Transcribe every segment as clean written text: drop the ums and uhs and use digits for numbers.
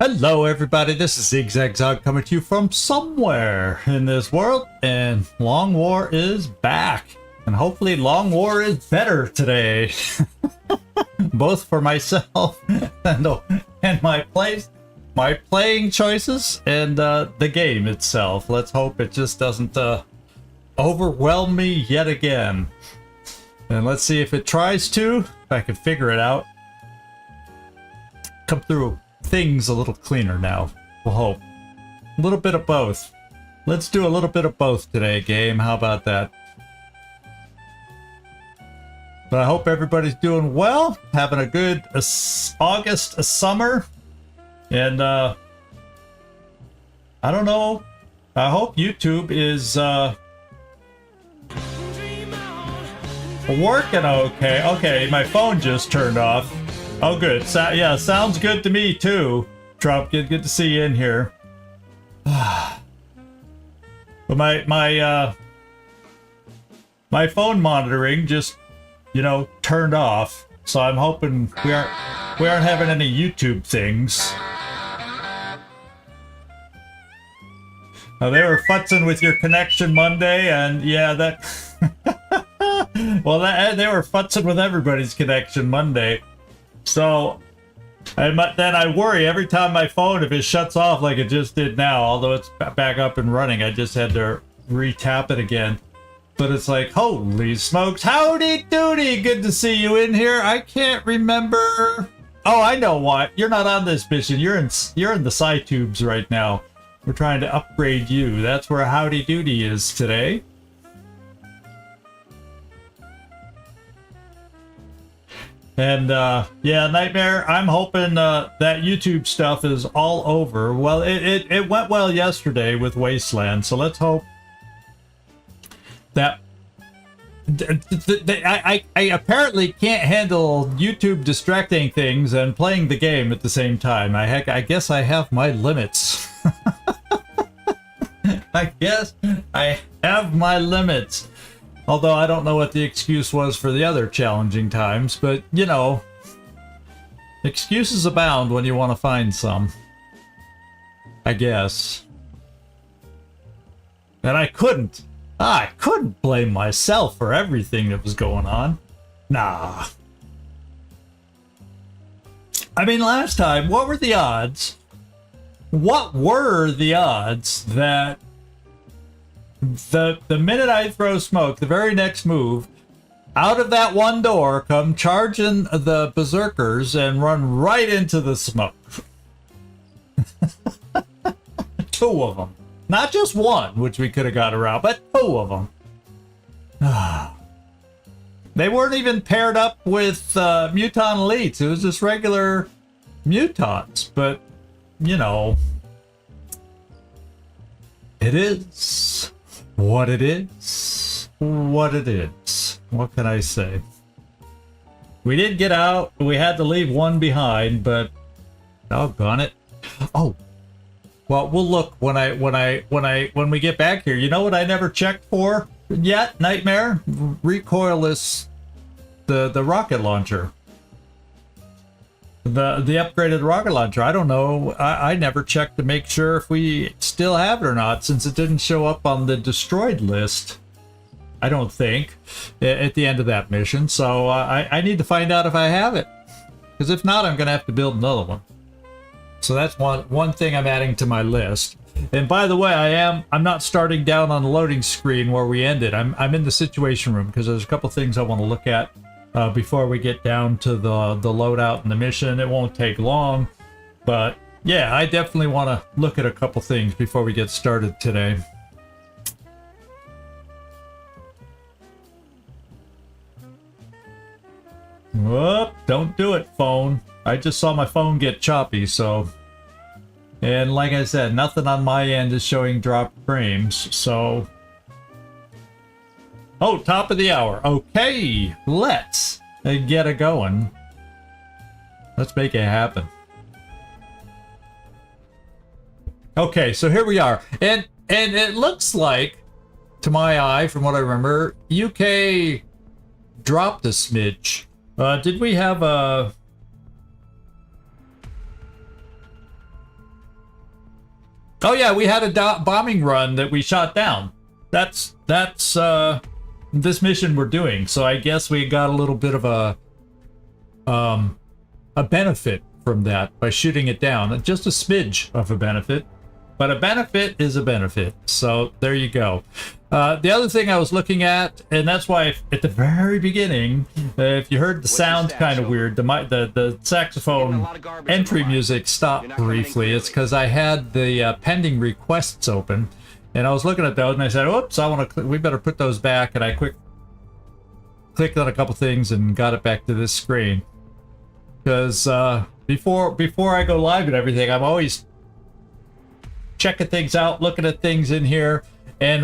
Hello everybody, this is Zigzag coming to you from somewhere in this world, and Long War is back. And hopefully Long War is better today. Both for myself and my playing choices and the game itself. Let's hope it just doesn't overwhelm me yet again. And let's see if it tries to, if I can figure it out. Come through things a little cleaner now, we'll hope. A little bit of both. Let's do a little bit of both today, game. How about that? But I hope everybody's doing well, having a good August summer. And I don't know, I hope YouTube is working okay. Okay, my phone just turned off. Oh, good. Yeah, sounds good to me too. Trump, good to see you in here. But my phone monitoring just, turned off. So I'm hoping we aren't having any YouTube things. They were futzing with your connection Monday, and yeah, that. Well, they were futzing with everybody's connection Monday. So, then I worry every time my phone, if it shuts off like it just did now, although it's back up and running, I just had to re-tap it again. But it's like, holy smokes, howdy doody, good to see you in here. I can't remember. Oh, I know what. You're not on this mission. You're in the Psi tubes right now. We're trying to upgrade you. That's where howdy doody is today. And yeah, Nightmare, I'm hoping that YouTube stuff is all over. Well, it went well yesterday with Wasteland, so let's hope that I apparently can't handle YouTube distracting things and playing the game at the same time. I guess I have my limits. I guess I have my limits. Although I don't know what the excuse was for the other challenging times, but, excuses abound when you want to find some. I guess. And I couldn't blame myself for everything that was going on. Nah. I mean, last time, what were the odds? What were the odds that the minute I throw smoke, the very next move, out of that one door come charging the berserkers and run right into the smoke? Two of them. Not just one, which we could have got around, but two of them. They weren't even paired up with Mutant Elites. It was just regular mutants, but, it is what it is. What it is. What can I say? We did get out. We had to leave one behind, but doggone it. Oh, well, we'll look when we get back here. You know what I never checked for yet, Nightmare? Recoilless, the rocket launcher. The upgraded rocket launcher. I don't know. I never checked to make sure if we still have it or not, since it didn't show up on the destroyed list. I don't think at the end of that mission. So I need to find out if I have it, because if not, I'm gonna have to build another one. So that's one thing I'm adding to my list. And by the way, I'm not starting down on the loading screen where we ended. I'm in the situation room because there's a couple things I want to look at. Before we get down to the loadout and the mission. It won't take long, but yeah, I definitely want to look at a couple things before we get started today. Whoop, don't do it, phone. I just saw my phone get choppy, so. And like I said, nothing on my end is showing drop frames, so. Oh, top of the hour. Okay, let's get it going. Let's make it happen. Okay, so here we are. And it looks like, to my eye, from what I remember, UK dropped a smidge. Did we have a... Oh yeah, we had a bombing run that we shot down. That's this mission we're doing. So I guess we got a little bit of a benefit from that by shooting it down. Just a smidge of a benefit, but a benefit is a benefit. So there you go. The other thing I was looking at, and that's why at the very beginning, if you heard the sound kind of weird, the saxophone entry music stopped briefly. It's because I had the pending requests open, and I was looking at those, and I said, "Oops, we better put those back." And I clicked on a couple things and got it back to this screen. Because before I go live and everything, I'm always checking things out, looking at things in here, and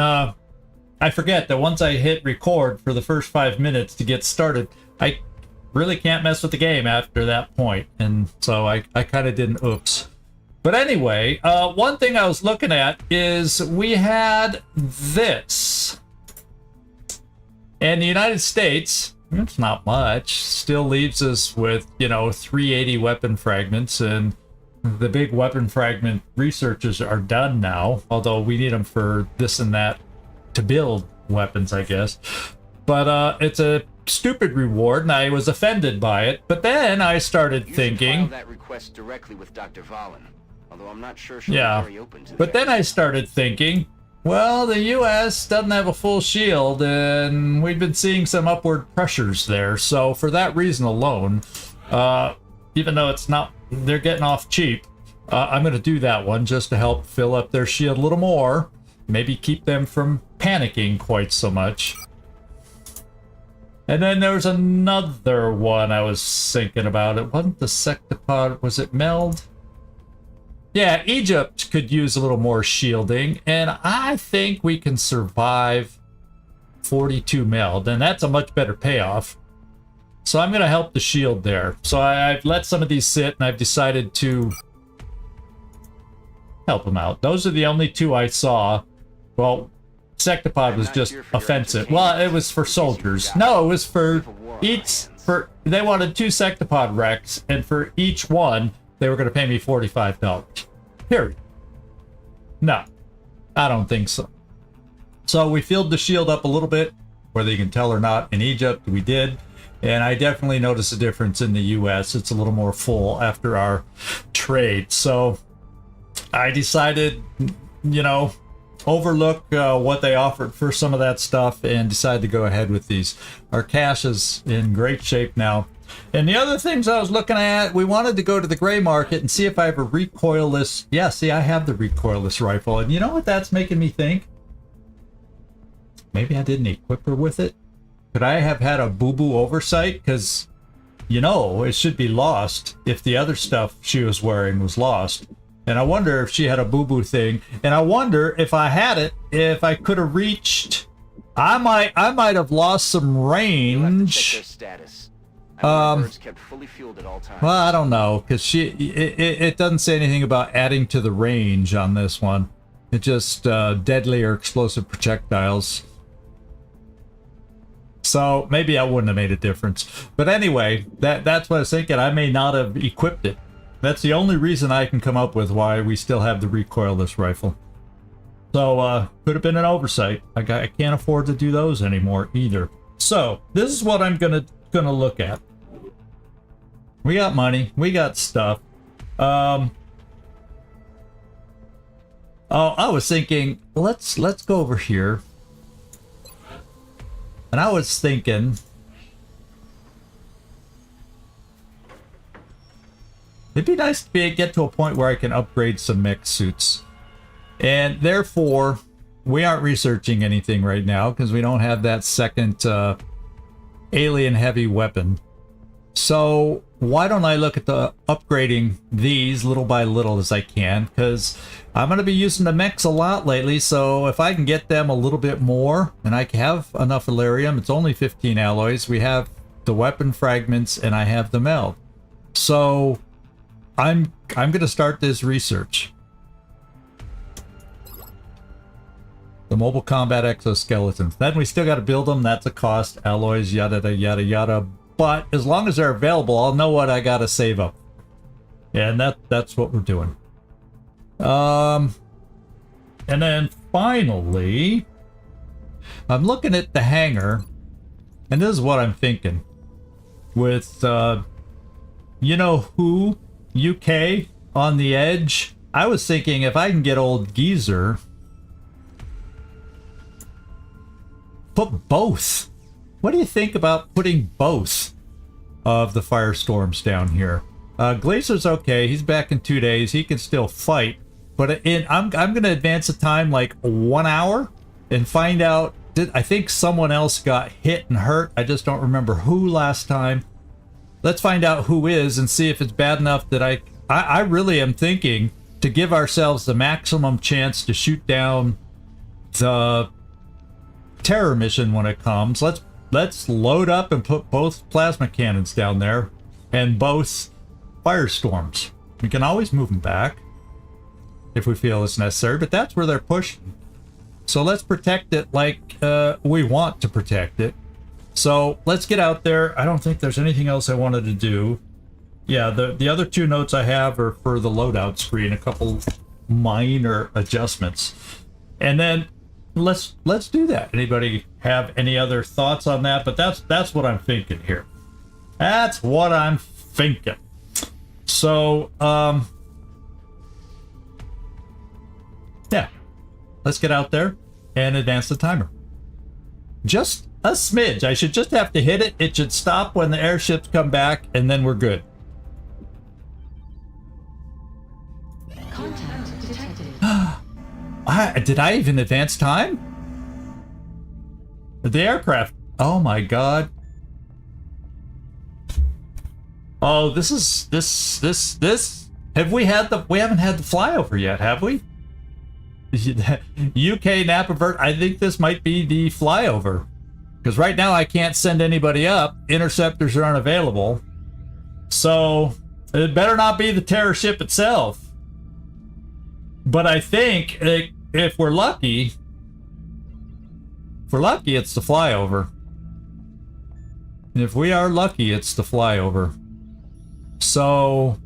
I forget that once I hit record for the first 5 minutes to get started, I really can't mess with the game after that point, and so I kind of did an oops. But anyway, one thing I was looking at is we had this. In the United States, it's not much, still leaves us with, 380 weapon fragments, and the big weapon fragment researches are done now, although we need them for this and that to build weapons, I guess. But it's a stupid reward, and I was offended by it. But then I started thinking, file that request directly with Dr. Valen, although I'm not sure she'll be very open to but that. then I started thinking, well, the US doesn't have a full shield, and we've been seeing some upward pressures there. So for that reason alone, even though it's not, they're getting off cheap, I'm going to do that one just to help fill up their shield a little more. Maybe keep them from panicking quite so much. And then there was another one I was thinking about. It wasn't the Sectopod, was it Meld? Yeah, Egypt could use a little more shielding, and I think we can survive 42 Meld, and that's a much better payoff. So I'm going to help the shield there. So I've let some of these sit, and I've decided to help them out. Those are the only two I saw. Well, Sectopod was just offensive. Well, it was for soldiers. No, it was for each. They wanted 2 Sectopod wrecks, and for each one, they were going to pay me $45. Period. No, I don't think so. So we filled the shield up a little bit, whether you can tell or not. In Egypt, we did. And I definitely noticed a difference in the US. It's a little more full after our trade. So I decided, overlook what they offered for some of that stuff and decided to go ahead with these. Our cache is in great shape now. And the other things I was looking at, we wanted to go to the gray market and see if I have a recoilless. Yeah, see, I have the recoilless rifle. And you know what that's making me think? Maybe I didn't equip her with it. Could I have had a boo-boo oversight? Because, it should be lost if the other stuff she was wearing was lost. And I wonder if she had a boo-boo thing. And I wonder if I had it, if I could have reached... I might have lost some range. Check their status. Birds kept fully fueled at all times. Well, I don't know, because it doesn't say anything about adding to the range on this one. It just deadly or explosive projectiles. So maybe I wouldn't have made a difference. But anyway, that's what I was thinking. I may not have equipped it. That's the only reason I can come up with why we still have the recoilless rifle. So could have been an oversight. I can't afford to do those anymore either. So this is what I'm gonna look at. We got money. We got stuff. Oh, I was thinking, let's go over here. And I was thinking, it'd be nice to get to a point where I can upgrade some mech suits. And therefore, we aren't researching anything right now because we don't have that second alien heavy weapon. So why don't I look at the upgrading these little by little as I can, because I'm going to be using the mechs a lot lately. So if I can get them a little bit more, and I have enough Elerium, it's only 15 alloys. We have the weapon fragments and I have the meld. So I'm going to start this research. The mobile combat exoskeletons. Then we still got to build them. That's a cost. Alloys, yada, yada, yada. But as long as they're available, I'll know what I got to save up. And that's what we're doing. And then finally, I'm looking at the hangar, and this is what I'm thinking. With, you know who, UK on the edge, I was thinking if I can get old Geezer, put both. What do you think about putting both of the Firestorms down here? Glazer's okay. He's back in 2 days. He can still fight. But I'm going to advance the time like 1 hour and find out. I think someone else got hit and hurt. I just don't remember who last time. Let's find out who is and see if it's bad enough that I really am thinking to give ourselves the maximum chance to shoot down the terror mission when it comes. Let's load up and put both plasma cannons down there and both Firestorms. We can always move them back if we feel it's necessary, but that's where they're pushing. So let's protect it like we want to protect it. So let's get out there. I don't think there's anything else I wanted to do. Yeah, the other two notes I have are for the loadout screen, a couple minor adjustments. And then let's do that. Anybody have any other thoughts on that? But that's what I'm thinking here. That's what I'm thinking. So yeah, let's get out there and advance the timer. Just a smidge. I should just have to hit it. It should stop when the airships come back, and then we're good. Contact detected. Did I even advance time? The aircraft. Oh my god. Oh, this is. Have we had the? We haven't had the flyover yet, have we? UK Napa Vert. I think this might be the flyover. Because right now I can't send anybody up. Interceptors are unavailable. So it better not be the terror ship itself. But I think if we're lucky, it's the flyover. If we are lucky, it's the flyover. So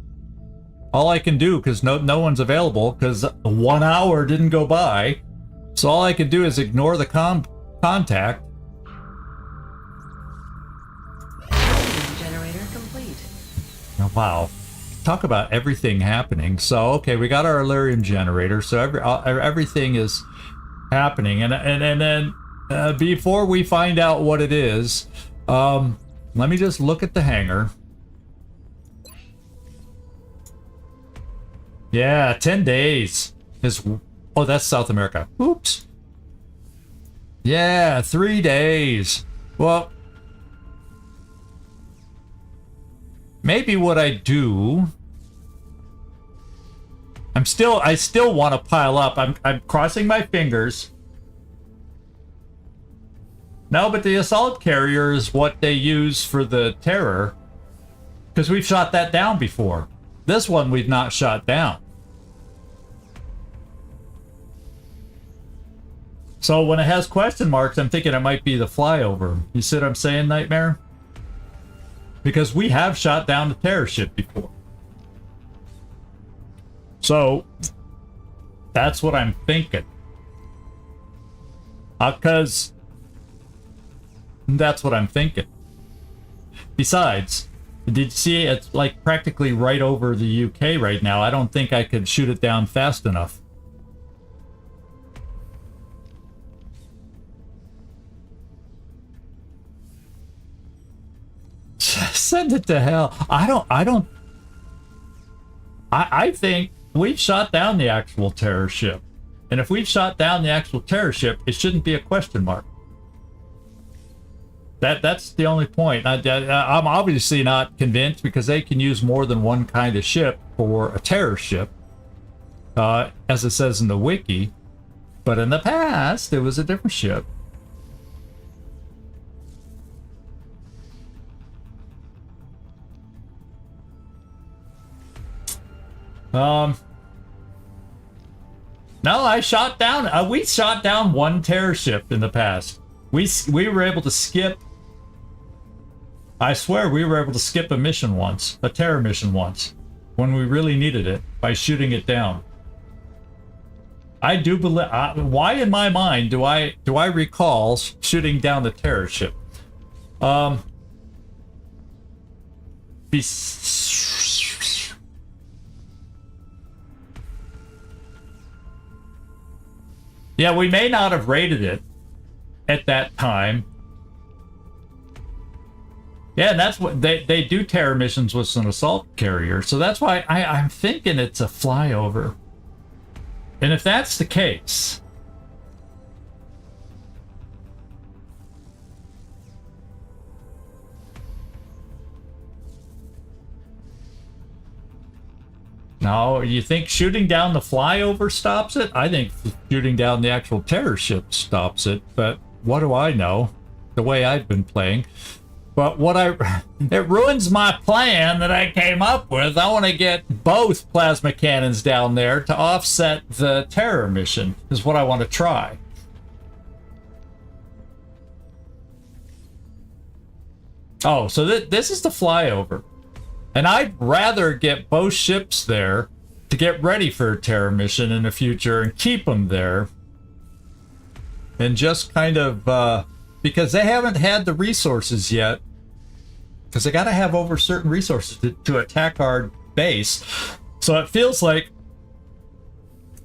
all I can do, because no one's available, because 1 hour didn't go by. So all I can do is ignore the contact. Oh, wow. Talk about everything happening. So, okay, we got our Illyrium generator. So everything is happening. And then before we find out what it is, let me just look at the hangar. Yeah, 10 days is... Oh, that's South America. Oops. Yeah, 3 days. Well... Maybe what I do, I still want to pile up. I'm crossing my fingers. No, but the assault carrier is what they use for the terror, because we've shot that down before. This one we've not shot down. So when it has question marks, I'm thinking it might be the flyover. You see what I'm saying, Nightmare? Because we have shot down the terror ship before. So, that's what I'm thinking. Because that's what I'm thinking. Besides, did you see it's like practically right over the UK right now? I don't think I could shoot it down fast enough. Send it to hell. I think we've shot down the actual terror ship. And if we've shot down the actual terror ship, it shouldn't be a question mark. That's the only point. I'm obviously not convinced, because they can use more than one kind of ship for a terror ship, as it says in the wiki. But in the past, it was a different ship. No, I shot down. We shot down one terror ship in the past. We were able to skip. I swear we were able to skip a mission once, a terror mission once, when we really needed it by shooting it down. I do believe. Why in my mind do I recall shooting down the terror ship? Yeah, we may not have rated it at that time. Yeah, and that's what they do terror missions with an assault carrier. So that's why I'm thinking it's a flyover. And if that's the case, no, you think shooting down the flyover stops it? I think shooting down the actual terror ship stops it, but what do I know? The way I've been playing. But it ruins my plan that I came up with. I want to get both plasma cannons down there to offset the terror mission, is what I want to try. Oh, so this is the flyover. And I'd rather get both ships there to get ready for a terror mission in the future and keep them there. And just kind of, because they haven't had the resources yet. Because they got to have over certain resources to attack our base. So it feels like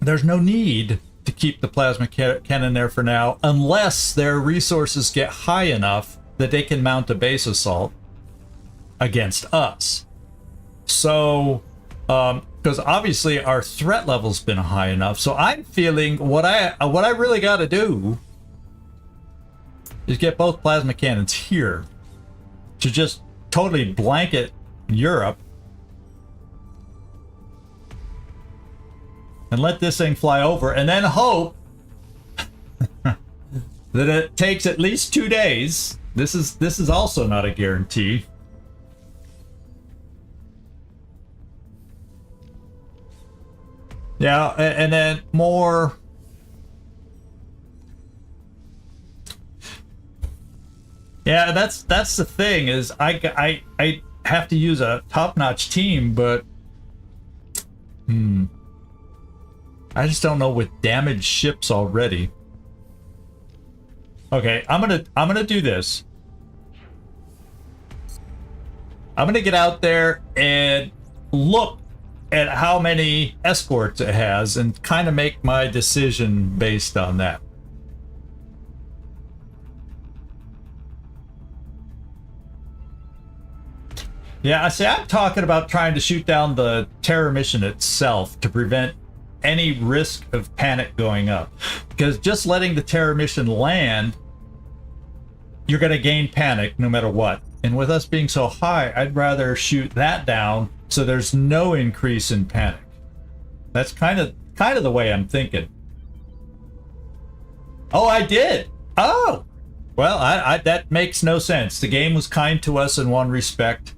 there's no need to keep the plasma cannon there for now, unless their resources get high enough that they can mount a base assault against us. So, because obviously our threat level's been high enough, so I'm feeling what I really got to do is get both plasma cannons here to just totally blanket Europe and let this thing fly over, and then hope that it takes at least 2 days. This is also not a guarantee. Yeah, and then more. Yeah, that's the thing, is I have to use a top-notch team, but I just don't know with damaged ships already. Okay, I'm gonna do this. I'm gonna get out there and look at how many escorts it has and kind of make my decision based on that. Yeah, see, I'm talking about trying to shoot down the terror mission itself to prevent any risk of panic going up. Because just letting the terror mission land, you're going to gain panic no matter what. And with us being so high, I'd rather shoot that down so there's no increase in panic. That's kind of the way I'm thinking. Oh, I did. Oh, well, that makes no sense. The game was kind to us in one respect,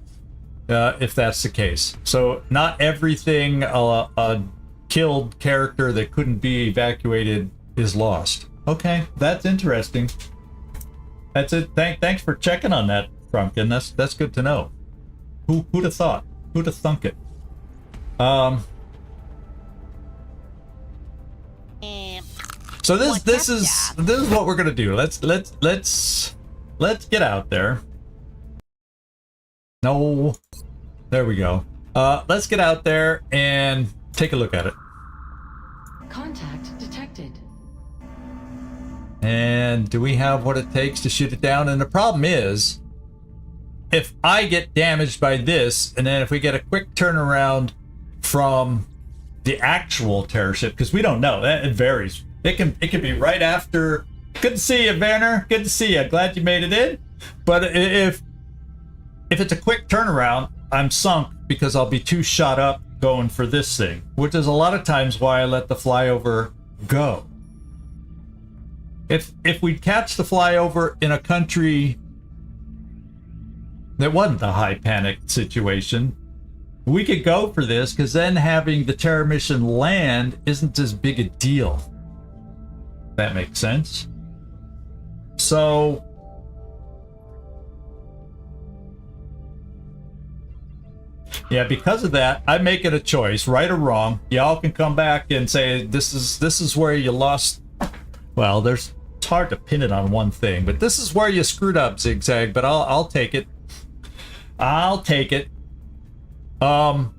if that's the case. So not everything a killed character that couldn't be evacuated is lost. Okay, that's interesting. That's it. Thanks for checking on that, Frumpkin. That's good to know. Who'd have thought? Who'd have thunk it? So this is what we're gonna do. Let's get out there. No, there we go. Let's get out there and take a look at it. Contact detected. And do we have what it takes to shoot it down? And the problem is, if I get damaged by this, and then if we get a quick turnaround from the actual terror ship, because we don't know, it varies. It can be right after. Good to see you, Werner. Good to see you. Glad you made it in. But if it's a quick turnaround, I'm sunk because I'll be too shot up going for this thing, which is a lot of times why I let the flyover go. If we'd catch the flyover in a country that wasn't a high panic situation, we could go for this, because then having the terror mission land isn't as big a deal. That makes sense. So Yeah, because of that, I'm making a choice, right or wrong. Y'all can come back and say this is where you lost. Well, it's hard to pin it on one thing, but this is where you screwed up, Zigzag. But I'll take it. I'll take it. I'm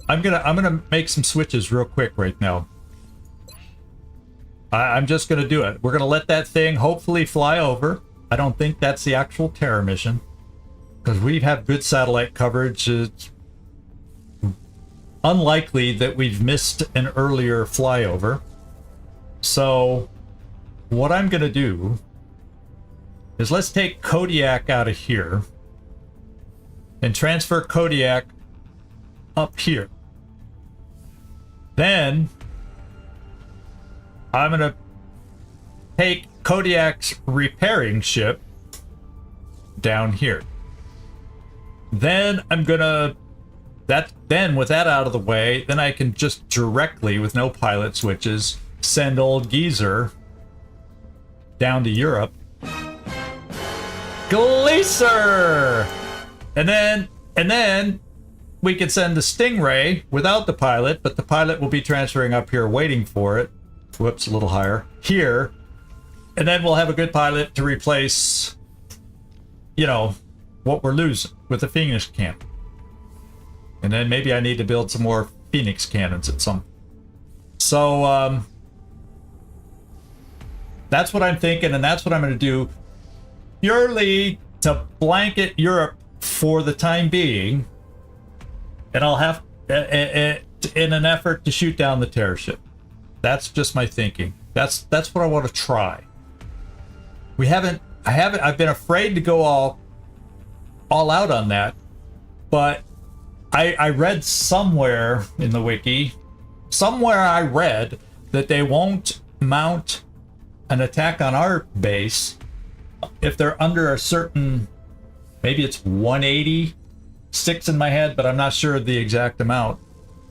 gonna make some switches real quick right now. I'm just gonna do it. We're gonna let that thing hopefully fly over. I don't think that's the actual Terra mission because we have good satellite coverage. It's unlikely that we've missed an earlier flyover. So what I'm gonna do is let's take Kodiak out of here and transfer Kodiak up here. Then I'm gonna take Kodiak's repairing ship down here. Then I'm gonna then with that out of the way, then I can just directly, with no pilot switches, send old Geezer down to Europe. Glacier! And then we can send the Stingray without the pilot, but the pilot will be transferring up here waiting for it. Whoops, a little higher. Here. And then we'll have a good pilot to replace, you know, what we're losing with the Phoenix cannon. And then maybe I need to build some more Phoenix cannons at some. So, that's what I'm thinking, and that's what I'm going to do purely to blanket Europe for the time being. And I'll have, in an effort to shoot down the Terror ship. That's just my thinking. That's what I want to try. I've been afraid to go all out on that, but I read somewhere in the wiki, I read that they won't mount an attack on our base if they're under a certain, maybe it's 180, sticks in my head, but I'm not sure of the exact amount.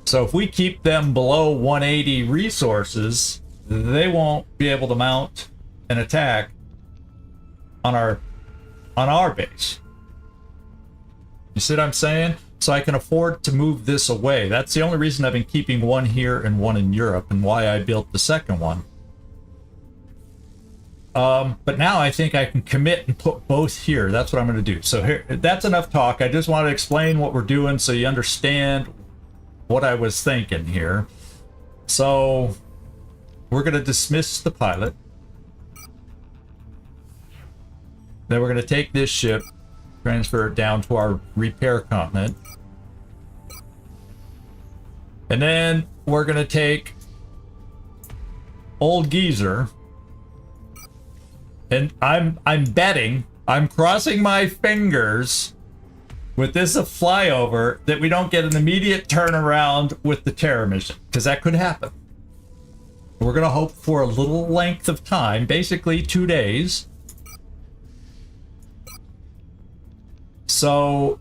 So if we keep them below 180 resources, they won't be able to mount an attack on our base. You see what I'm saying? So I can afford to move this away. That's the only reason I've been keeping one here and one in Europe, and why I built the second one. But now I think I can commit and put both here. That's what I'm going to do. So here, that's enough talk. I just want to explain what we're doing so you understand what I was thinking here. So we're going to dismiss the pilot. Then we're going to take this ship, transfer it down to our repair continent. And then we're going to take old Geezer. And I'm betting, I'm crossing my fingers with this a flyover that we don't get an immediate turnaround with the Terror mission, because that could happen. We're going to hope for a little length of time, basically 2 days. So,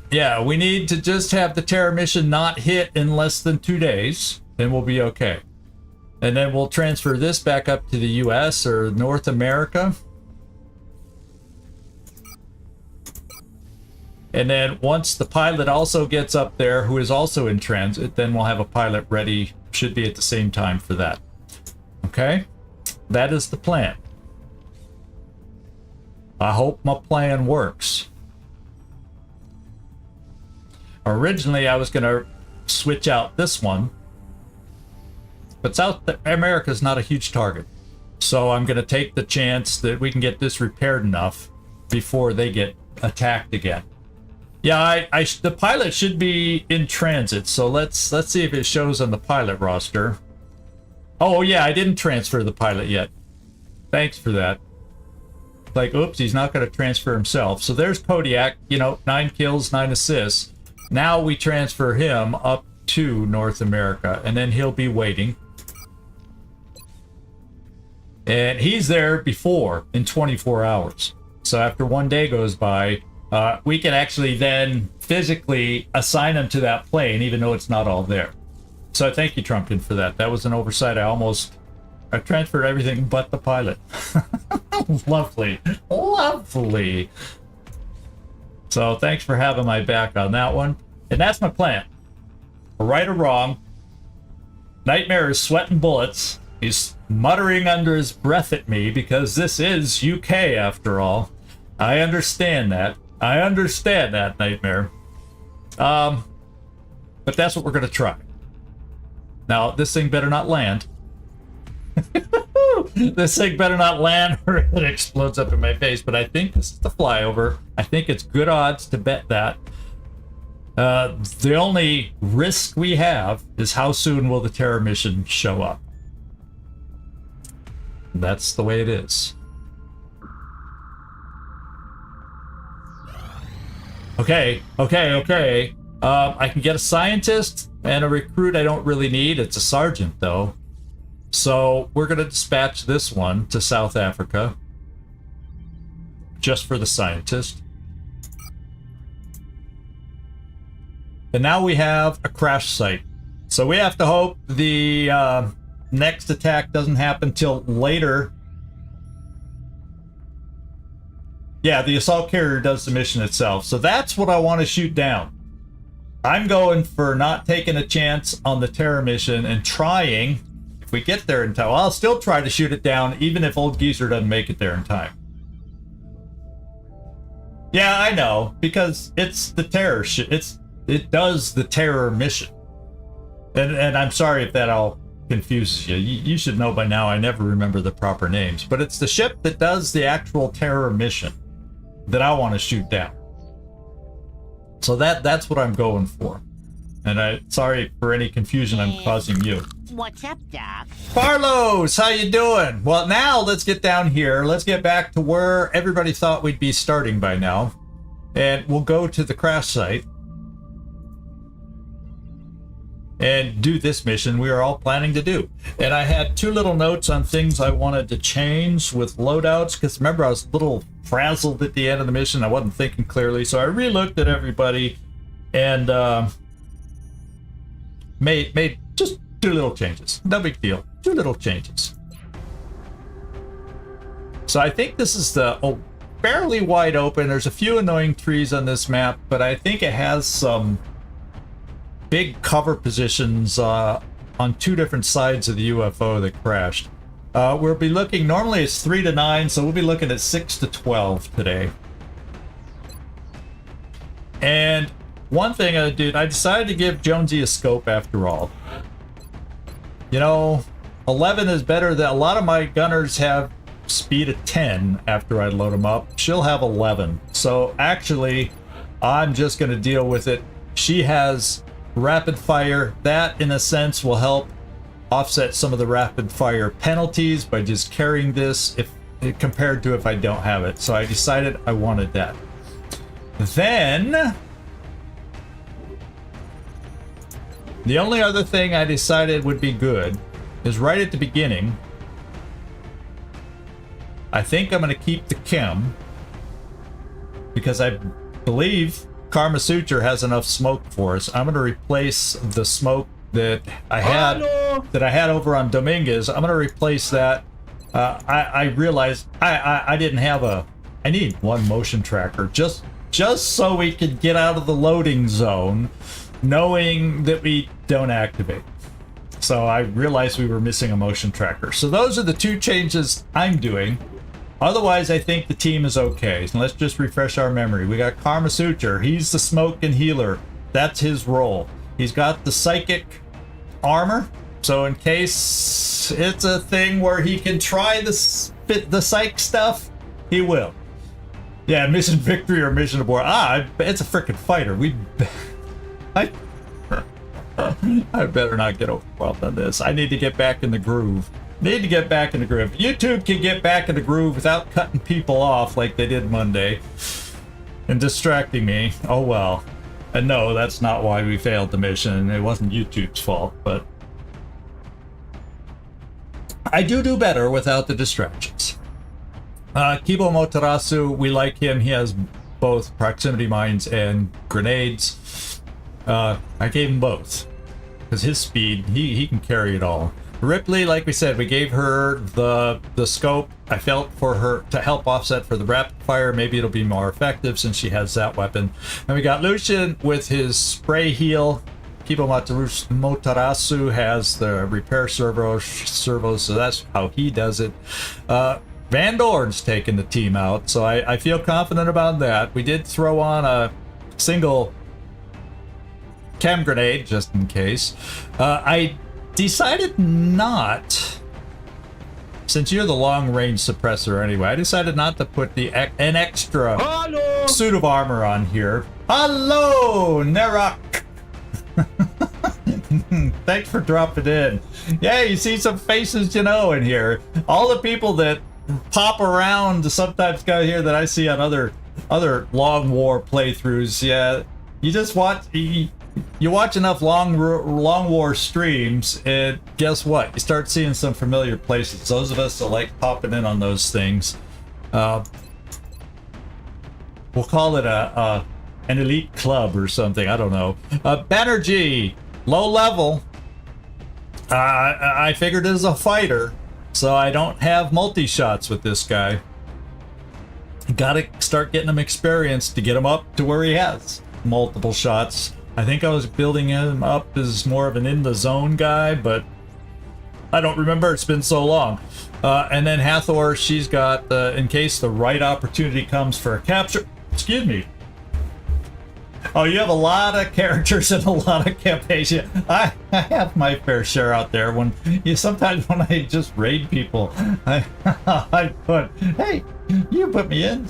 yeah, we need to just have the Terror mission not hit in less than 2 days, then we'll be okay. And then we'll transfer this back up to the US or North America. And then once the pilot also gets up there, who is also in transit, then we'll have a pilot ready, should be at the same time for that. Okay? That is the plan. I hope my plan works. Originally, I was going to switch out this one. But South America is not a huge target. So I'm going to take the chance that we can get this repaired enough before they get attacked again. Yeah, the pilot should be in transit. So let's see if it shows on the pilot roster. Oh yeah, I didn't transfer the pilot yet. Thanks for that. Like, oops, he's not going to transfer himself. So there's Kodiak, 9 kills, 9 assists. Now we transfer him up to North America, and then he'll be waiting. And he's there before in 24 hours. So after 1 day goes by, we can actually then physically assign him to that plane, even though it's not all there. So thank you, Trumpkin, for that. That was an oversight. I transferred everything but the pilot. Lovely. Lovely. So thanks for having my back on that one. And that's my plan. Right or wrong, Nightmare is sweating bullets. He's muttering under his breath at me because this is UK after all. I understand that. I understand that, Nightmare. But that's what we're going to try. Now, this thing better not land. This thing better not land or it explodes up in my face. But I think this is the flyover. I think it's good odds to bet that. The only risk we have is how soon will the terror mission show up. That's the way it is. Okay. I can get a scientist and a recruit I don't really need. It's a sergeant, though. So we're going to dispatch this one to South Africa. Just for the scientist. And now we have a crash site. So we have to hope the next attack doesn't happen till later. Yeah, the assault carrier does the mission itself. So that's what I want to shoot down. I'm going for not taking a chance on the terror mission and trying, if we get there in time, well, I'll still try to shoot it down even if Old Geezer doesn't make it there in time. Yeah, I know, because it's the terror shit. It does the terror mission. And I'm sorry if that all confuses you. You should know by now I never remember the proper names. But it's the ship that does the actual terror mission that I want to shoot down. So that's what I'm going for. And sorry for any confusion I'm causing you. What's up, Doc? Carlos, how you doing? Well, now let's get down here. Let's get back to where everybody thought we'd be starting by now. And we'll go to the crash site. And do this mission we are all planning to do. And I had two little notes on things I wanted to change with loadouts, because remember I was a little frazzled at the end of the mission. I wasn't thinking clearly, so I re-looked at everybody and made just two little changes. No big deal. Two little changes. So I think this is fairly wide open. There's a few annoying trees on this map, but I think it has some big cover positions on two different sides of the UFO that crashed. We'll be looking, normally it's 3 to 9, so we'll be looking at 6 to 12 today. And one thing I did, I decided to give Jonesy a scope after all. You know, 11 is better than a lot of my gunners have speed of 10 after I load them up. She'll have 11. So actually, I'm just going to deal with it. She has rapid fire. That in a sense will help offset some of the rapid fire penalties by just carrying this compared to if I don't have it. So I decided I wanted that. Then the only other thing I decided would be good is right at the beginning. I think I'm going to keep the chem because I believe Karma Suture has enough smoke for us. I'm going to replace the smoke that I had over on Dominguez. I'm going to replace that. I realized I didn't have I need one motion tracker just so we could get out of the loading zone knowing that we don't activate. So I realized we were missing a motion tracker. So those are the two changes I'm doing. Otherwise, I think the team is okay. So let's just refresh our memory. We got Karma Suture. He's the smoke and healer. That's his role. He's got the psychic armor. So in case it's a thing where he can try the psych stuff, he will. Yeah, mission victory or mission abort. It's a freaking fighter. I better not get overwhelmed on this. I need to get back in the groove. YouTube can get back in the groove without cutting people off like they did Monday and distracting me. Oh well. And no, that's not why we failed the mission. It wasn't YouTube's fault, but I do better without the distractions. Kibo Motarasu, we like him. He has both proximity mines and grenades. I gave him both because his speed, he can carry it all. Ripley, like we said, we gave her the scope. I felt for her to help offset for the rapid fire. Maybe it'll be more effective since she has that weapon. And we got Lucian with his spray heal. Kibo Motarasu has the repair servos, so that's how he does it. Van Dorn's taking the team out, so I feel confident about that. We did throw on a single chem grenade just in case. I decided not, since you're the long range suppressor anyway, I decided not to put an extra suit of armor on here. Hello, Nerak. Thanks for dropping in. Yeah, you see some faces you know in here. All the people that pop around sometimes go here that I see on other Long War playthroughs. Yeah, you just watch. You watch enough Long War streams, and guess what? You start seeing some familiar places. Those of us that like popping in on those things, we'll call it an elite club or something. I don't know. Banerjee, low level. I figured as a fighter, so I don't have multi-shots with this guy. Gotta start getting him experience to get him up to where he has multiple shots. I think I was building him up as more of an in-the-zone guy, but I don't remember. It's been so long. And then Hathor, she's got, in case the right opportunity comes for a capture... Excuse me. Oh, you have a lot of characters and a lot of campaigns. I have my fair share out there. Sometimes when I just raid people, I put, hey, you put me in.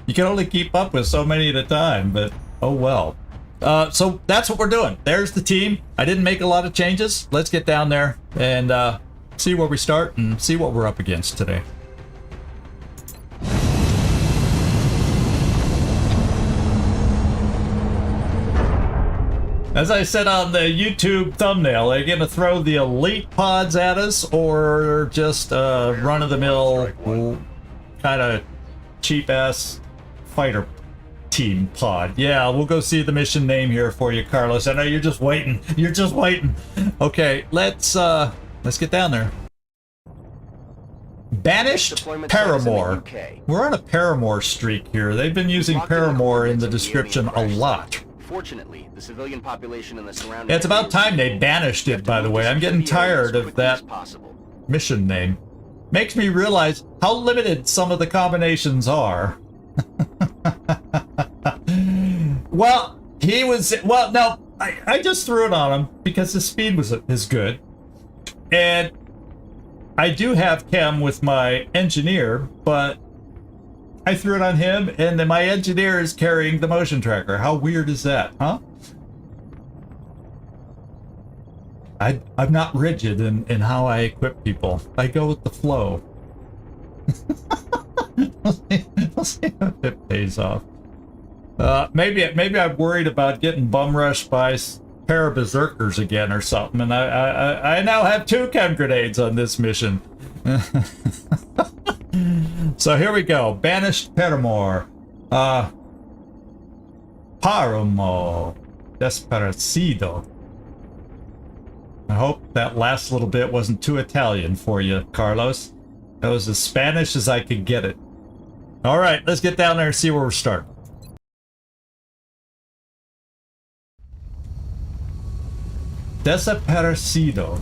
You can only keep up with so many at a time, but oh well. So that's what we're doing. There's the team. I didn't make a lot of changes. Let's get down there and see where we start and see what we're up against today. As I said on the YouTube thumbnail, are you going to throw the elite pods at us or just run-of-the-mill kind of cheap-ass fighter team pod? Yeah, we'll go see the mission name here for you, Carlos. I know you're just waiting. You're just waiting. Okay, let's get down there. Banished Paramour. We're on a Paramour streak here. They've been using Paramour in the description a lot. Fortunately, the civilian population in the surrounding... Yeah, it's about time they banished it, by the way. I'm getting tired of that mission name. Makes me realize how limited some of the combinations are. Well, he was... Well, no, I just threw it on him because his speed is good. And I do have chem with my engineer, but I threw it on him, and then my engineer is carrying the motion tracker. How weird is that, huh? I'm not rigid in how I equip people. I go with the flow. We'll see if it pays off. Maybe I'm worried about getting bum rushed by a pair of berserkers again or something, and I now have 2 chem grenades on this mission. So here we go. Banished Paramour. Paramour. Desperado. I hope that last little bit wasn't too Italian for you, Carlos. That was as Spanish as I could get it. Alright, let's get down there and see where we're starting. Desaparecido.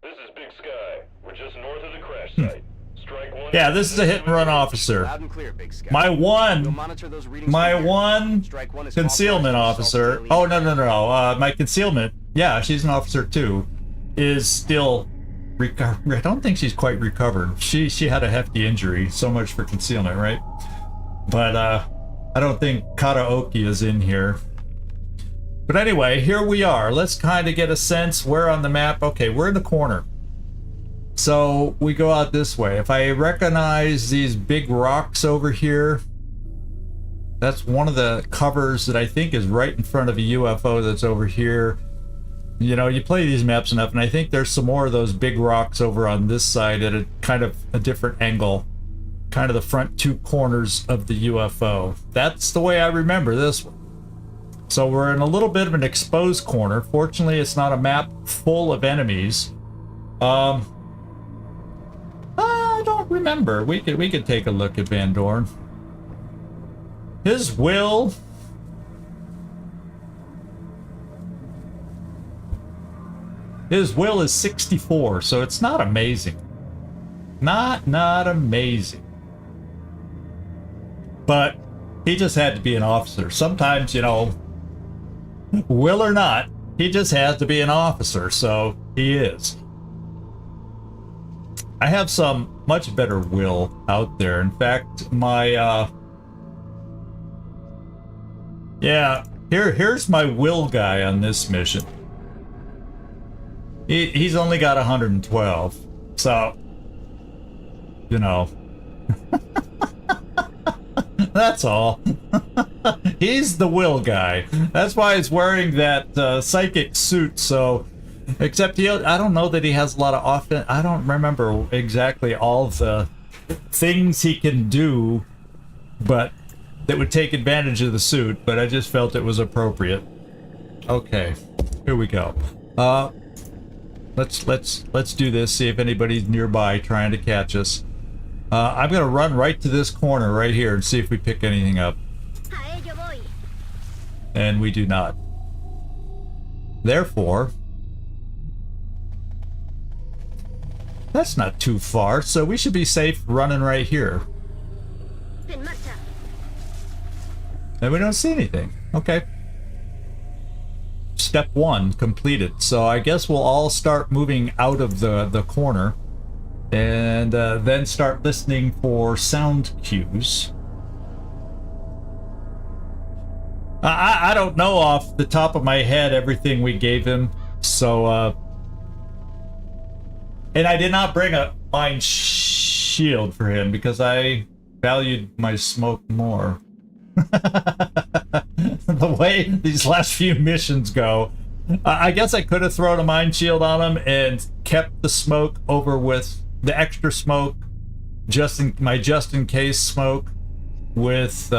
This is Big Sky. We're just north of the crash site. Strike one. Yeah, this is a hit and run officer. Loud and clear, Big Sky. My You'll monitor those readings from here. Strike one is concealment authorized officer. to Oh, no. My concealment, yeah, she's an officer too, is still recovered. I don't think she's quite recovered. She had a hefty injury, so much for concealment, right? But I don't think karaoke is in here. But anyway, here we are. Let's kind of get a sense where on the map. Okay, we're in the corner. So we go out this way. If I recognize these big rocks over here, that's one of the covers that I think is right in front of a UFO that's over here. You know, you play these maps enough, and I think there's some more of those big rocks over on this side at a kind of a different angle. kind of the front two corners of the UFO. That's the way I remember this one. So we're in a little bit of an exposed corner. Fortunately, it's not a map full of enemies. I don't remember. We could take a look at Van Dorn. His will is 64, so it's not amazing. Not amazing. But he just had to be an officer. Sometimes, you know, will or not, he just has to be an officer, so he is. I have some much better will out there. In fact, my yeah, here's my will guy on this mission. He's only got 112, so you know. That's all. He's the will guy. That's why he's wearing that psychic suit. So, except I don't know that he has a lot of offense. I don't remember exactly all the things he can do, but that would take advantage of the suit. But I just felt it was appropriate. Okay, here we go. Let's do this. See if anybody's nearby trying to catch us. I'm gonna run right to this corner right here and see if we pick anything up. And we do not. Therefore, that's not too far, so we should be safe running right here. And we don't see anything. Okay. Step 1 completed. So I guess we'll all start moving out of the corner. And then start listening for sound cues. I don't know off the top of my head everything we gave him, so and I did not bring a mind shield for him because I valued my smoke more. The way these last few missions go, I guess I could have thrown a mind shield on him and kept the smoke over with the extra smoke, just in case smoke with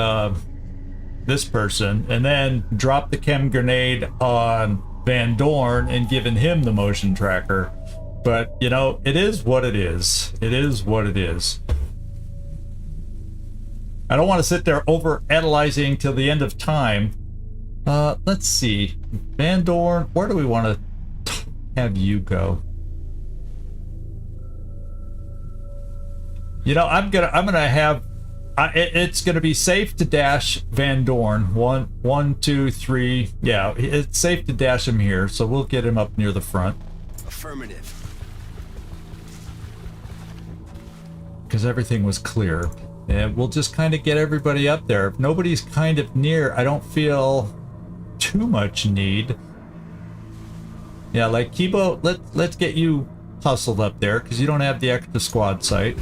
this person, and then drop the chem grenade on Van Dorn and given him the motion tracker. But you know, it is what it is. It is what it is. I don't want to sit there over analyzing till the end of time. Let's see, Van Dorn, where do we want to have you go? You know, I'm gonna have. It's gonna be safe to dash Van Dorn. One, two, three. Yeah, it's safe to dash him here, so we'll get him up near the front. Affirmative. Because everything was clear, and we'll just kind of get everybody up there. If nobody's kind of near, I don't feel too much need. Yeah, like Kibo, let's get you hustled up there because you don't have the extra squad sight.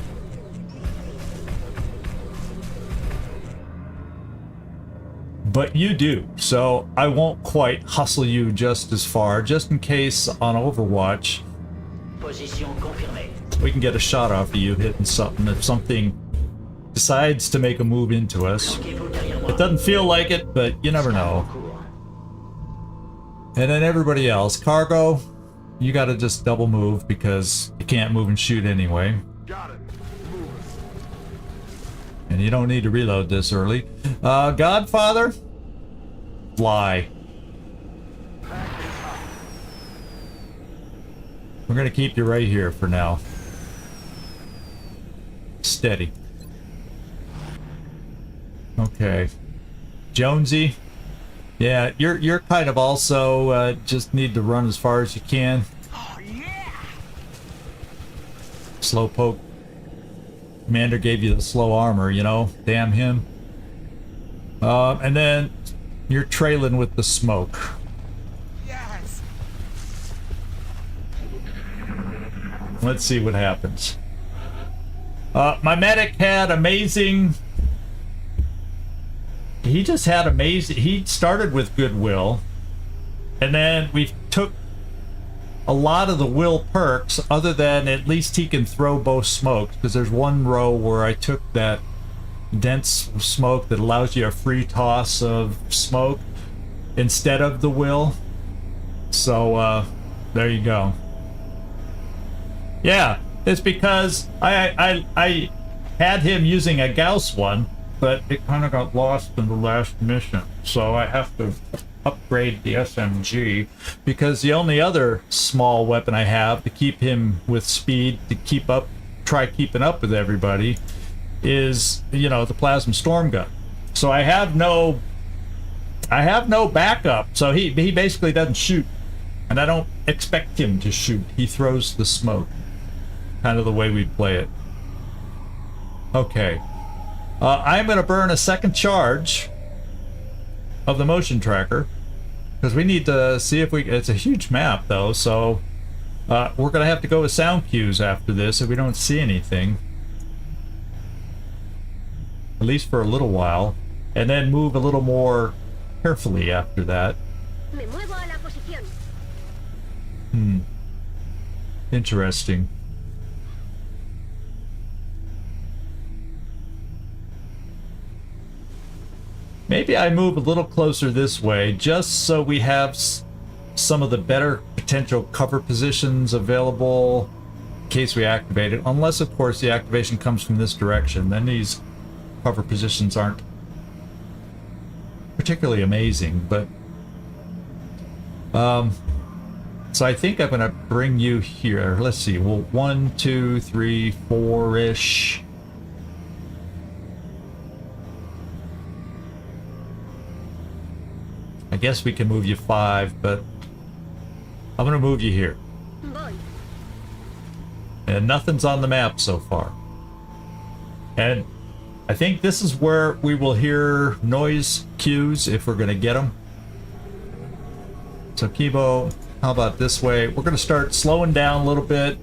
But you do, so I won't quite hustle you just as far, just in case on Overwatch we can get a shot off of you hitting something if something decides to make a move into us. It doesn't feel like it, but you never know. And then everybody else, cargo, you gotta just double move because you can't move and shoot anyway. And you don't need to reload this early. Godfather, fly. We're gonna keep you right here for now. Steady. Okay. Jonesy. Yeah, you're kind of also just need to run as far as you can. Slowpoke. Commander gave you the slow armor, you know? Damn him. And then you're trailing with the smoke. Yes. Let's see what happens. My medic had amazing... He just had amazing... He started with goodwill. And then we took a lot of the will perks, other than at least he can throw both smokes, because there's one row where I took that dense smoke that allows you a free toss of smoke instead of the will. So there you go. Yeah, it's because I had him using a Gauss one, but it kind of got lost in the last mission, so I have to upgrade the SMG, because the only other small weapon I have to keep him with speed, to try keeping up with everybody, is, you know, the plasma storm gun. So I have no backup, so he basically doesn't shoot, and I don't expect him to shoot. He throws the smoke, kind of the way we play it. Okay, I'm gonna burn a second charge of the motion tracker, because we need to see if we, it's a huge map though, so we're gonna have to go with sound cues after this if we don't see anything, at least for a little while, and then move a little more carefully after that. Interesting. Maybe I move a little closer this way, just so we have some of the better potential cover positions available in case we activate it. Unless, of course, the activation comes from this direction. Then these cover positions aren't particularly amazing, but... so I think I'm going to bring you here. Let's see. Well, 1, 2, 3, 4-ish. I guess we can move you 5, but I'm gonna move you here. And nothing's on the map so far. And I think this is where we will hear noise cues if we're gonna get them. So Kibo, how about this way? We're gonna start slowing down a little bit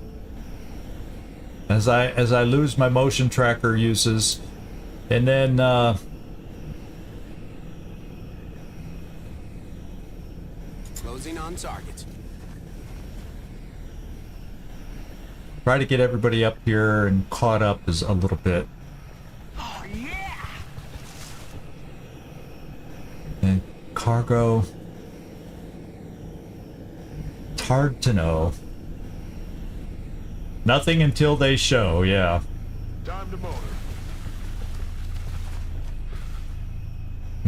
as I lose my motion tracker uses, and then on target. try to get everybody up here and caught up is a little bit. Oh yeah. And cargo. It's hard to know. Nothing until they show, yeah. Time to motor.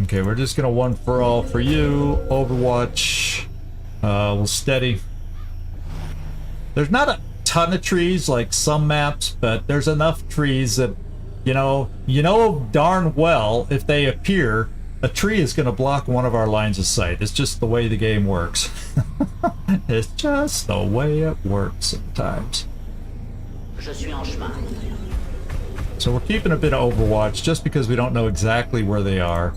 Okay, we're just gonna one for all for you. Overwatch. We'll steady. There's not a ton of trees like some maps, but there's enough trees that, you know darn well if they appear, a tree is gonna block one of our lines of sight. It's just the way the game works. It's just the way it works sometimes. Je suis en chemin. So we're keeping a bit of Overwatch just because we don't know exactly where they are.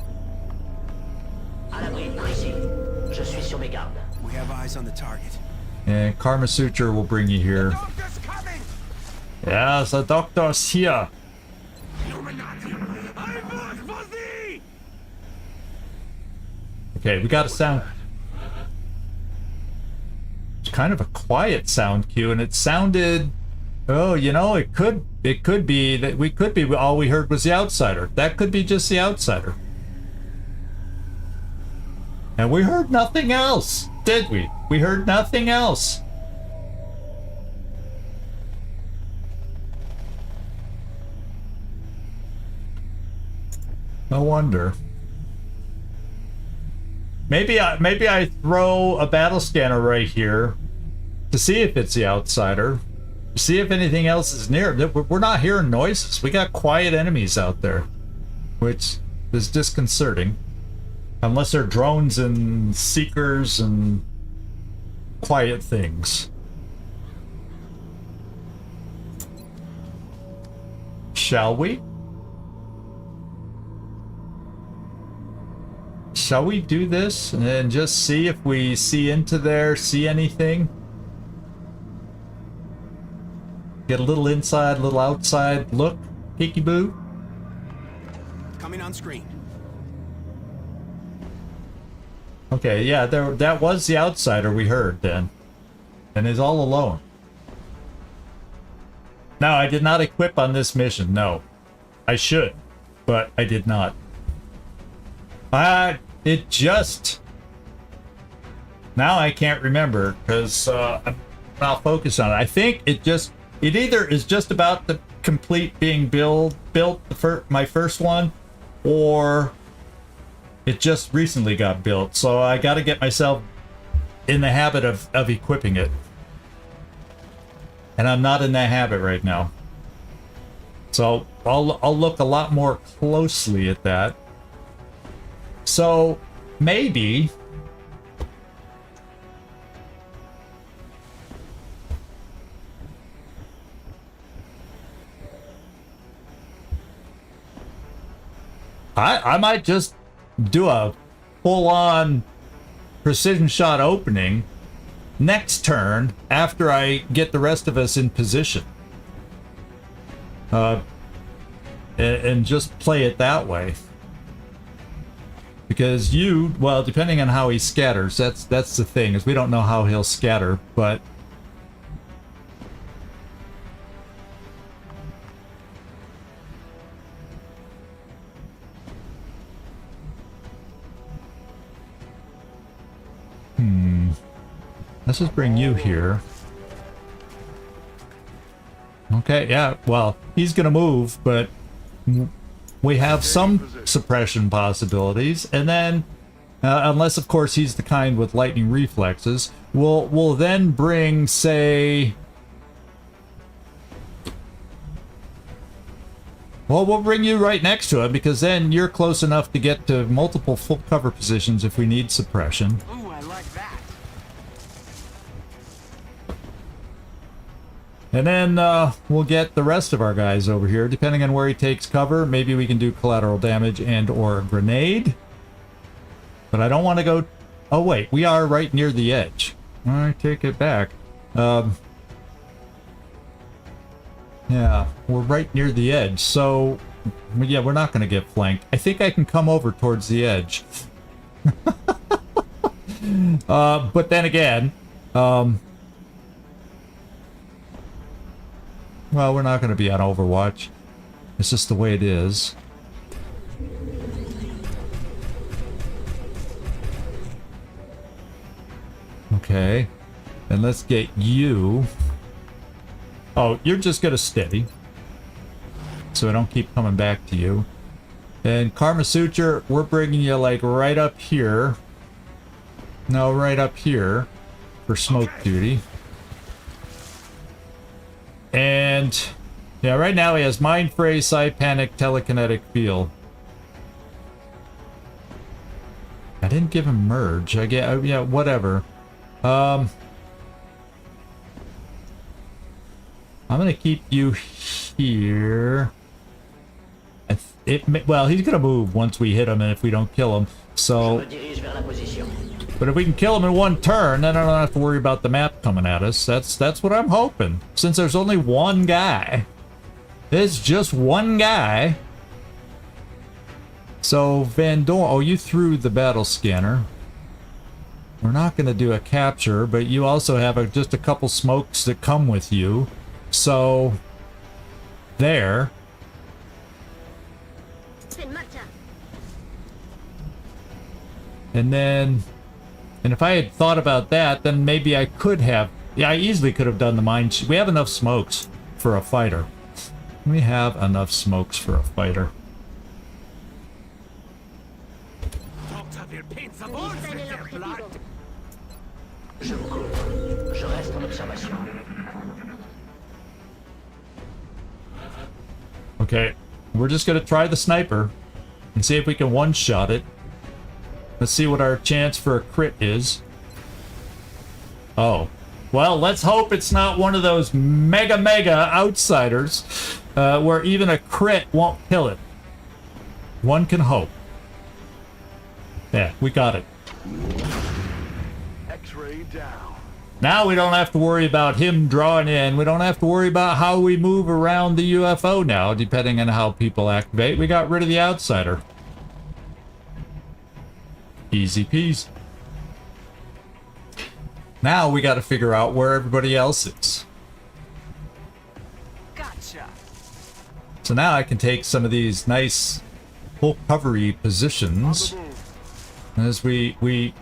À l'abri, ici. Je suis sur mes gardes. We have eyes on the target. And Karma Suture will bring you here. Doctor's coming. Yeah, the doctor's here. Okay, we got a sound. It's kind of a quiet sound cue, and it sounded. Oh, you know, it could be that we could be all we heard was the outsider. That could be just the outsider. And we heard nothing else, did we? We heard nothing else. No wonder. Maybe I throw a battle scanner right here to see if it's the outsider. See if anything else is near. We're not hearing noises. We got quiet enemies out there, which is disconcerting. Unless they're drones and seekers and quiet things. Shall we? Shall we do this and just see if we see into there, see anything? Get a little inside, a little outside look, peekaboo. Coming on screen. Okay, yeah, that was the outsider we heard then. and is all alone. Now, I did not equip on this mission. No, I should, but I did not. It just... Now I can't remember because I'm not focused on it. I think it either is just about to complete being built my first one, or it just recently got built. So I got to get myself in the habit of equipping it. And I'm not in that habit right now. So I'll look a lot more closely at that. So maybe I might just do a full-on precision shot opening next turn after I get the rest of us in position. And just play it that way. Because well, depending on how he scatters, that's the thing, is we don't know how he'll scatter, but let's just bring you here. Okay, yeah, well, he's gonna move, but we have some suppression possibilities, and then unless of course he's the kind with lightning reflexes, we'll then bring, say, well, we'll bring you right next to him, because then you're close enough to get to multiple full cover positions if we need suppression. Ooh, I like that. And then we'll get the rest of our guys over here. Depending on where he takes cover, maybe we can do collateral damage and or a grenade. But I don't want to go... Oh, wait. We are right near the edge. I take it back. Yeah, we're right near the edge. So, yeah, we're not going to get flanked. I think I can come over towards the edge. But then again... well, we're not going to be on Overwatch. It's just the way it is. Okay. And let's get you. Oh, you're just going to steady. So I don't keep coming back to you. And Karma Suture, we're bringing you like right up here. No, right up here for smoke duty. And yeah, right now he has Mind Phrase, Psi Panic, Telekinetic Field. I didn't give him Merge. I get, yeah, whatever. I'm gonna keep you here. Well, he's gonna move once we hit him, and if we don't kill him, so. But if we can kill him in one turn, then I don't have to worry about the map coming at us. That's what I'm hoping. Since there's only one guy. It's just one guy. So, Van Dorn... Oh, you threw the battle scanner. We're not going to do a capture, but you also have just a couple smokes that come with you. So, there. And then... And if I had thought about that, then maybe I could have... Yeah, I easily could have done the mine... We have enough smokes for a fighter. We have enough smokes for a fighter. Je vous couvre. Je reste en observation. Okay, we're just gonna try the sniper and see if we can one-shot it. Let's see what our chance for a crit is. Oh. Well, let's hope it's not one of those mega outsiders where even a crit won't kill it. One can hope. Yeah, we got it. X-ray down. Now we don't have to worry about him drawing in. We don't have to worry about how we move around the UFO now, depending on how people activate. We got rid of the outsider. Easy peasy. Now we got to figure out where everybody else is. Gotcha. So now I can take some of these nice full covery positions as we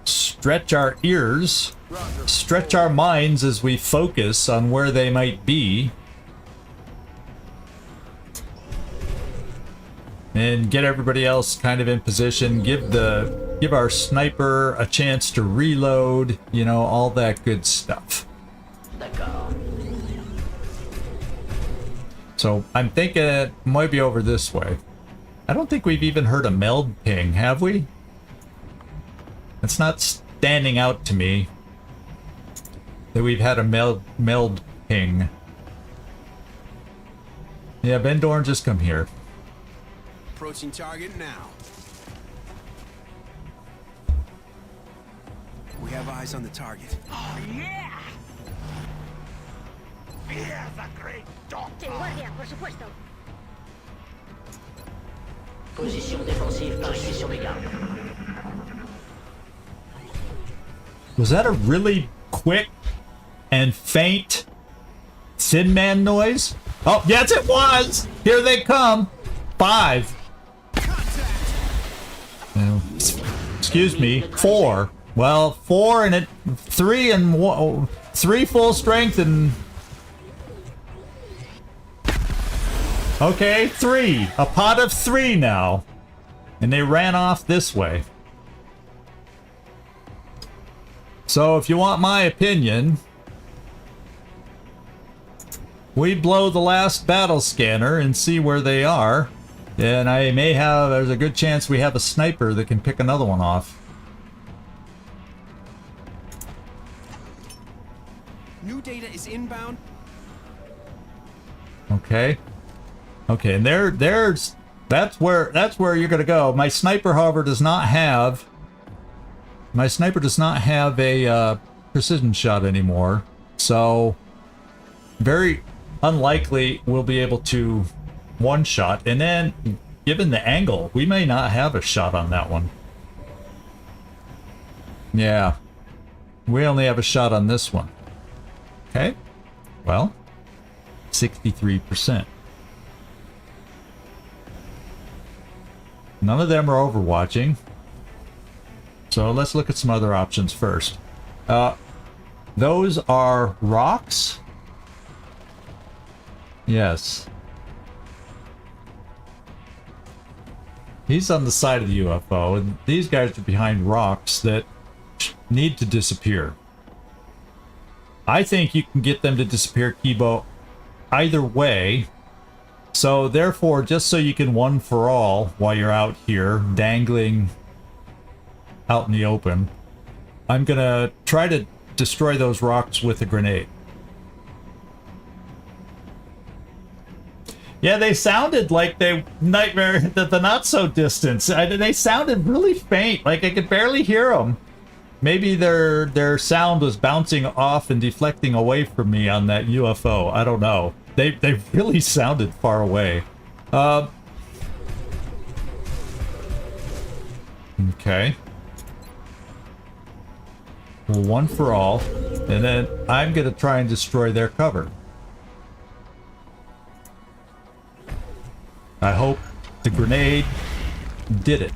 stretch our ears, stretch our minds as we focus on where they might be, and get everybody else kind of in position, give our sniper a chance to reload, you know, all that good stuff. D'accord. So I'm thinking it might be over this way. I don't think we've even heard a meld ping, have we? It's not standing out to me that we've had a meld ping. Yeah, Ben Dorn, just come here. Approaching target now. We have eyes on the target. Oh, yeah! Yeah, the great doctor! Position défensive par ici sur mes gardes. Was that a really quick and faint Thin Man noise? Oh, yes it was! Here they come! 5. Excuse me, 4. Well, 4 and 3 and 3 full strength and... Okay, 3. A pot of 3 now. And they ran off this way. So if you want my opinion, we blow the last battle scanner and see where they are. And I may have, there's a good chance we have a sniper that can pick another one off. New data is inbound. Okay. Okay, and that's where you're gonna go. My sniper, however, does not have a precision shot anymore. So very unlikely we'll be able to one shot, and then given the angle, we may not have a shot on that one. Yeah, we only have a shot on this one. Okay, well, 63%. None of them are overwatching, so let's look at some other options first. Those are rocks. Yes. He's on the side of the UFO, and these guys are behind rocks that need to disappear. I think you can get them to disappear, Kibo, either way. So therefore, just so you can one for all while you're out here dangling out in the open, I'm gonna try to destroy those rocks with a grenade. Yeah, they sounded like they nightmare the not so distance. They sounded really faint, like I could barely hear them. Maybe their sound was bouncing off and deflecting away from me on that UFO. I don't know. They really sounded far away. Okay. Well, one for all, and then I'm gonna try and destroy their cover. I hope the grenade did it.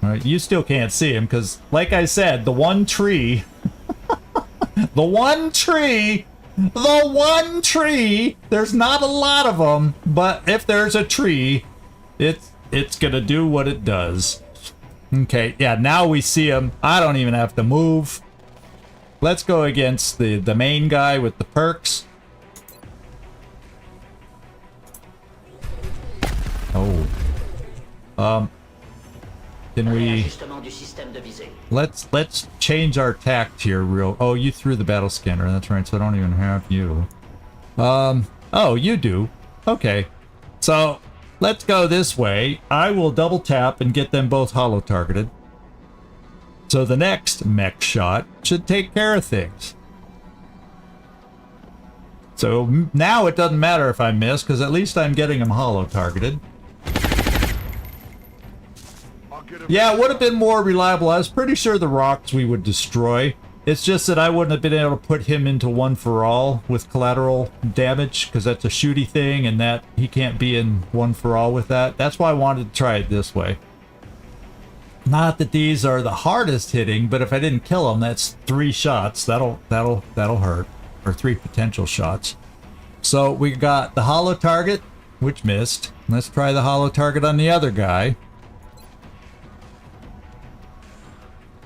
Alright, you still can't see him because, like I said, the one tree... the one tree, there's not a lot of them, but if there's a tree, it's gonna do what it does. Okay, yeah, now we see him. I don't even have to move. Let's go against the main guy with the perks. Oh. Can we... Let's change our tact here real... Oh, you threw the battle scanner. That's right, so I don't even have you. Oh, you do. Okay. So, let's go this way. I will double tap and get them both holo targeted. So the next mech shot should take care of things. So now it doesn't matter if I miss, because at least I'm getting them holo targeted. Yeah, it would have been more reliable. I was pretty sure the rocks we would destroy. It's just that I wouldn't have been able to put him into one for all with collateral damage, because that's a shooty thing, and that he can't be in one for all with that. That's why I wanted to try it this way. Not that these are the hardest hitting, but if I didn't kill him, that's 3 shots. That'll hurt, or 3 potential shots. So we got the hollow target, which missed. Let's try the hollow target on the other guy.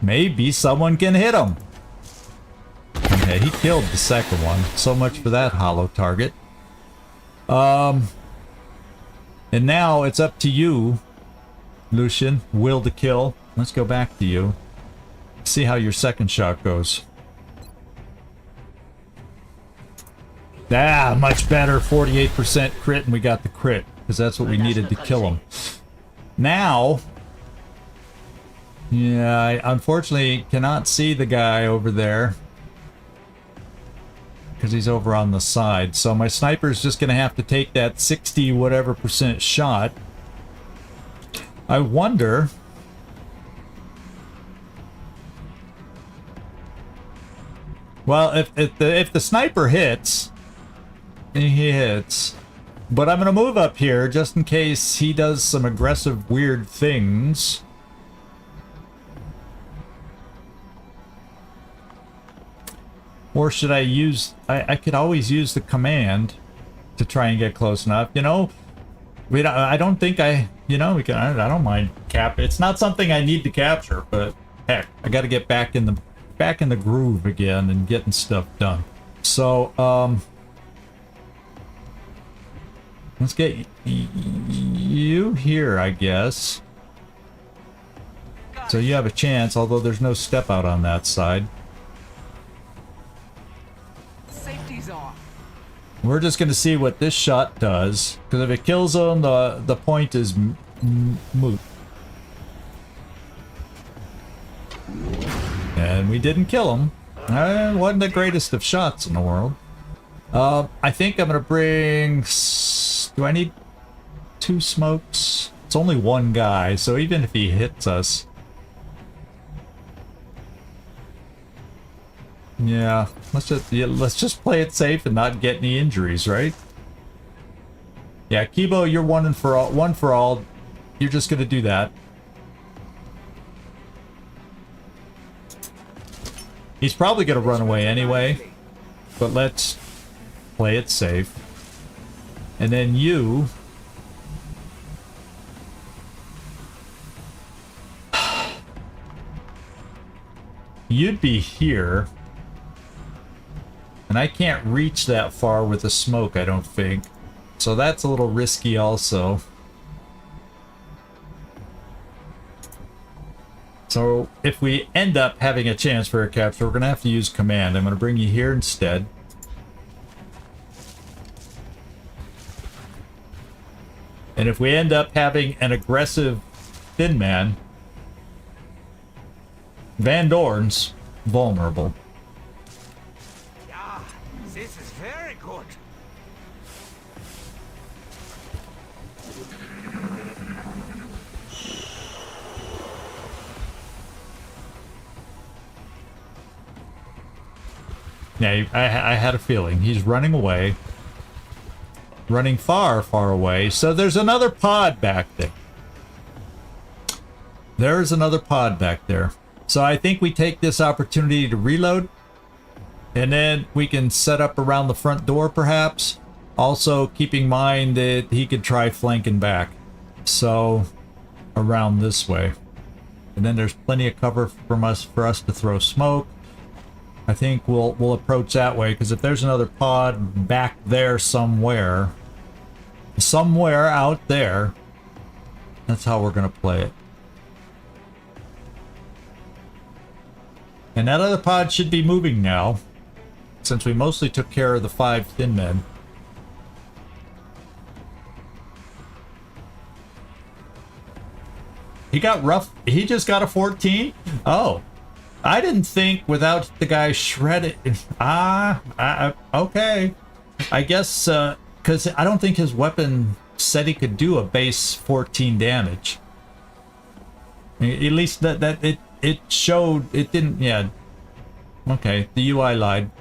Maybe someone can hit him. Okay, he killed the second one. So much for that hollow target. And now it's up to you, Lucian. Will to kill. Let's go back to you. See how your second shot goes. Ah, much better. 48% crit, and we got the crit, because that's what we needed to kill him. Now, yeah, I unfortunately cannot see the guy over there, because he's over on the side. So my sniper's just going to have to take that 60 whatever % shot. I wonder... Well, if the sniper hits... He hits. But I'm going to move up here just in case he does some aggressive, weird things. Or should I use... I could always use the command to try and get close enough. You know, I don't think I... You know, I don't mind cap. It's not something I need to capture, but heck, I got to get back in the groove again and getting stuff done. So, let's get you here, I guess. So you have a chance, although there's no step out on that side. Safety's off. We're just going to see what this shot does, because if it kills him, the point is moot. And we didn't kill him. Wasn't the greatest of shots in the world. I think I'm going to bring... Do I need 2 smokes? It's only 1 guy, so even if he hits us... Yeah, let's just play it safe and not get any injuries, right? Yeah, Kibo, you're one for all. You're just gonna do that. He's probably gonna run away anyway, but let's play it safe. And then you... You'd be here. And I can't reach that far with a smoke, I don't think. So that's a little risky also. So if we end up having a chance for a capture, we're going to have to use command. I'm going to bring you here instead. And if we end up having an aggressive thin man, Van Dorn's vulnerable. Yeah, this is very good. Yeah, I had a feeling. He's running away. Running far, far away. So there's another pod back there. There's another pod back there. So I think we take this opportunity to reload. And then we can set up around the front door, perhaps. Also, keeping in mind that he could try flanking back. So, around this way. And then there's plenty of cover for us to throw smoke. I think we'll approach that way, because if there's another pod back there somewhere out there, that's how we're gonna play it. And that other pod should be moving now, since we mostly took care of the 5 thin men. He got rough. He just got a 14? Oh. I didn't think without the guy shredded. Okay. I guess, because I don't think his weapon said he could do a base 14 damage. At least that it showed it didn't. Yeah. Okay, the UI lied.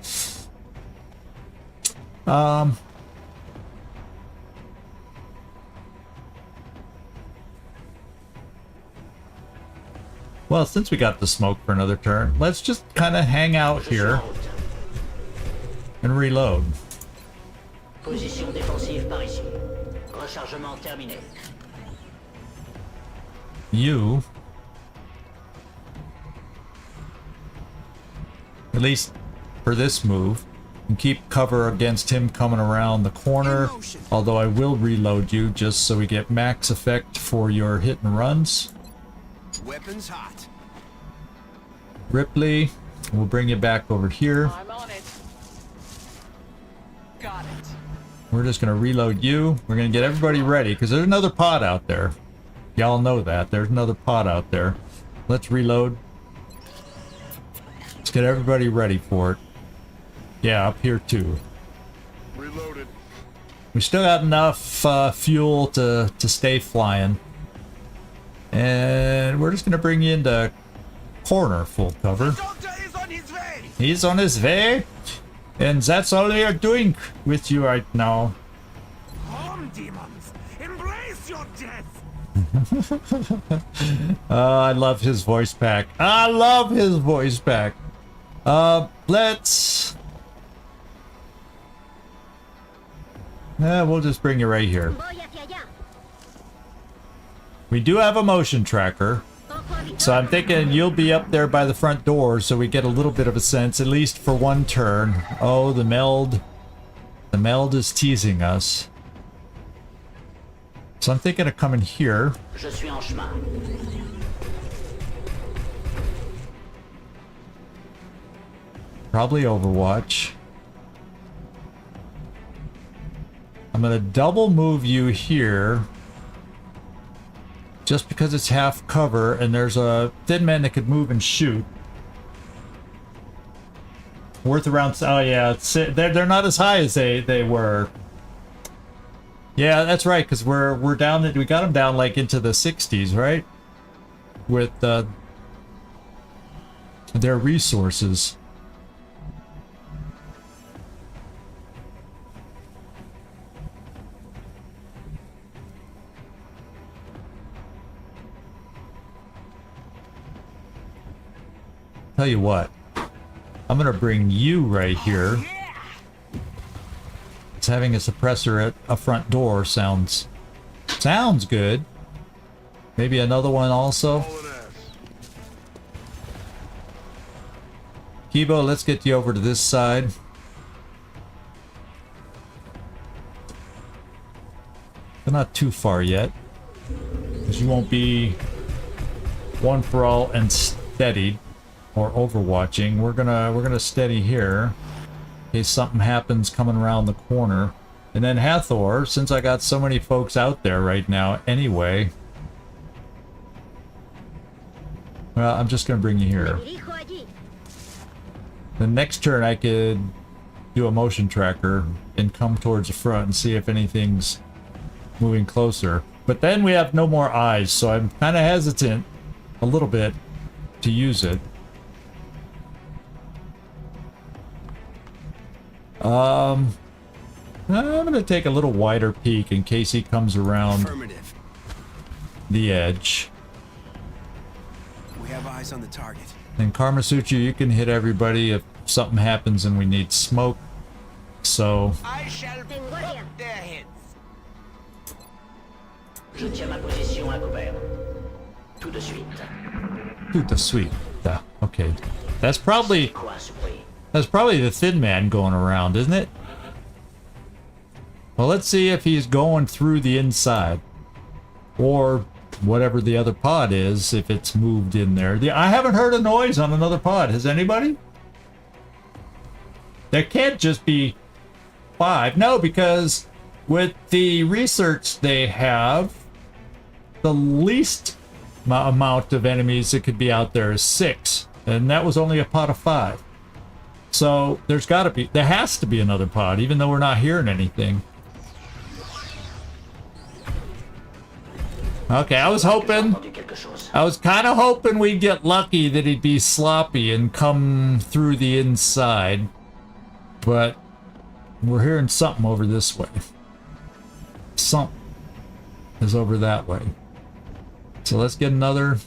Well, since we got the smoke for another turn, let's just kind of hang out here and reload. Position défensive par ici. Rechargement terminé. You, at least for this move, can keep cover against him coming around the corner, although I will reload you just so we get max effect for your hit and runs. Weapons hot. Ripley, we'll bring you back over here. I'm on it. Got it. We're just gonna reload you. We're gonna get everybody ready because there's another pod out there. Y'all know that. There's another pod out there. Let's reload. Let's get everybody ready for it. Yeah, up here too. Reloaded. We still got enough fuel to stay flying. And we're just gonna bring you into corner full cover. Doctor is on his way. He's on his way. And that's all we are doing with you right now. Home demons, embrace your death. I love his voice pack. I love his voice pack. Let's... we'll just bring you right here. We do have a motion tracker. So I'm thinking you'll be up there by the front door so we get a little bit of a sense, at least for one turn. Oh, the meld. The meld is teasing us. So I'm thinking of coming here. Je suis en chemin. Probably Overwatch. I'm gonna double move you here. Just because it's half cover and there's a thin man that could move and shoot. Worth around, oh yeah, they're not as high as they were. Yeah, that's right, because we're down, we got them down like into the 60s, right? With their resources. Tell you what, I'm gonna bring you right here. It's having a suppressor at a front door sounds good. Maybe another one also. Kibo, let's get you over to this side. But not too far yet, because you won't be one for all and steadied. Or overwatching. We're gonna steady here in case something happens coming around the corner. And then Hathor, since I got so many folks out there right now anyway, well, I'm just gonna bring you here. The next turn I could do a motion tracker and come towards the front and see if anything's moving closer. But then we have no more eyes, so I'm kind of hesitant a little bit to use it. I'm gonna take a little wider peek in case he comes around the edge. We have eyes on the target. And Karmasuchi, you can hit everybody if something happens and we need smoke. So I shall cut their heads. Je tiens ma position à couvert. Tout de suite. Tout de suite. Okay. That's probably Quoi ce bruit? That's probably the thin man going around, isn't it? Well, let's see if he's going through the inside. Or whatever the other pod is, if it's moved in there. I haven't heard a noise on another pod. Has anybody? There can't just be 5. No, because with the research they have, the least amount of enemies that could be out there is 6. And that was only a pod of 5. So there has to be another pod, even though we're not hearing anything. Okay, I was hoping. Entendu quelque chose. I was kind of hoping we'd get lucky that he'd be sloppy and come through the inside. But we're hearing something over this way. Something is over that way. So let's get another.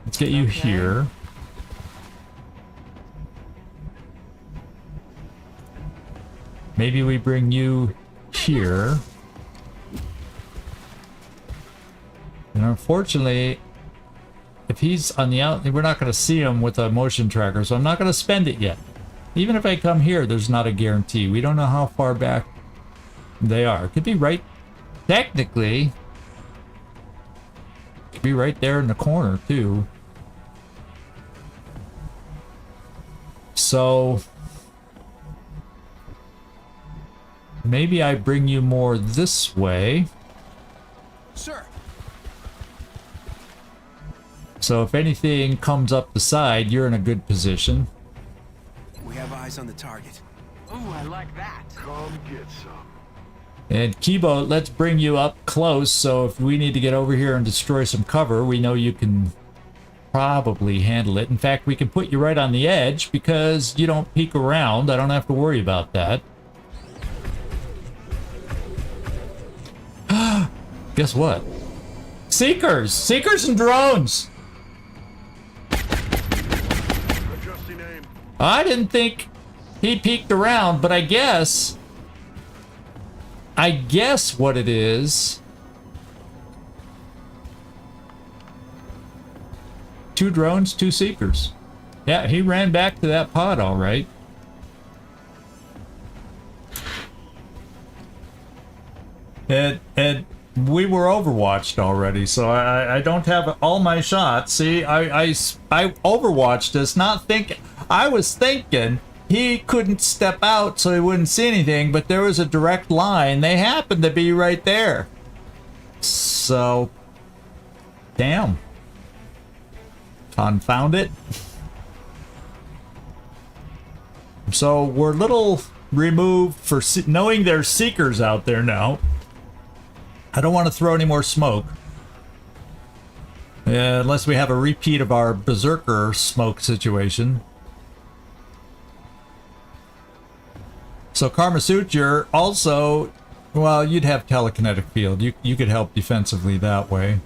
Let's get you here. Maybe we bring you here. And unfortunately, if he's on the out, we're not going to see him with a motion tracker, so I'm not going to spend it yet. Even if I come here, there's not a guarantee. We don't know how far back they are. It could be right, technically, could be right there in the corner too. So maybe I bring you more this way. Sir. So if anything comes up the side, you're in a good position. We have eyes on the target. Ooh, I like that. Come get some. And Kibo, let's bring you up close, so if we need to get over here and destroy some cover, we know you can probably handle it. In fact, we can put you right on the edge because you don't peek around. I don't have to worry about that. Guess what? Seekers! Seekers and drones! Adjusting aim. I didn't think he peeked around, but I guess what it is. 2 drones, 2 seekers. Yeah, he ran back to that pod all right. And we were overwatched already, so I don't have all my shots. See, I overwatched us, not thinking. I was thinking he couldn't step out so he wouldn't see anything, but there was a direct line. They happened to be right there. So, damn. Confound it. So we're a little removed for knowing there's seekers out there now. I don't want to throw any more smoke. Unless we have a repeat of our berserker smoke situation. So Karma Suture also, well, you'd have telekinetic field. You could help defensively that way.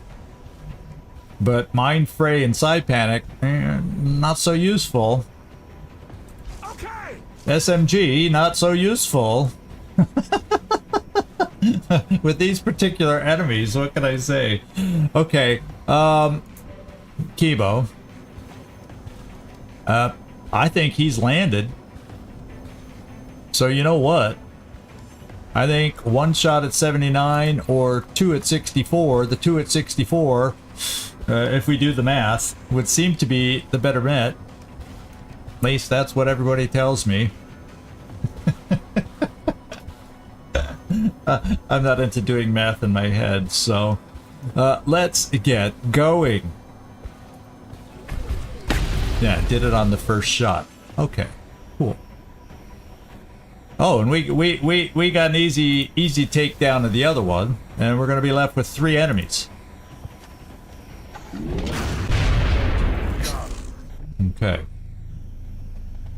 But Mind Fray and Psi Panic, not so useful. Okay. SMG, not so useful. With these particular enemies, what can I say? Okay, Kibo. I think he's landed. So you know what? I think 1 shot at 79 or 2 at 64. The 2 at 64, if we do the math, would seem to be the better bet. At least that's what everybody tells me. I'm not into doing math in my head, so let's get going. Yeah, did it on the first shot. Okay, cool. Oh, and we got an easy takedown of the other one, and we're going to be left with 3 enemies. Okay.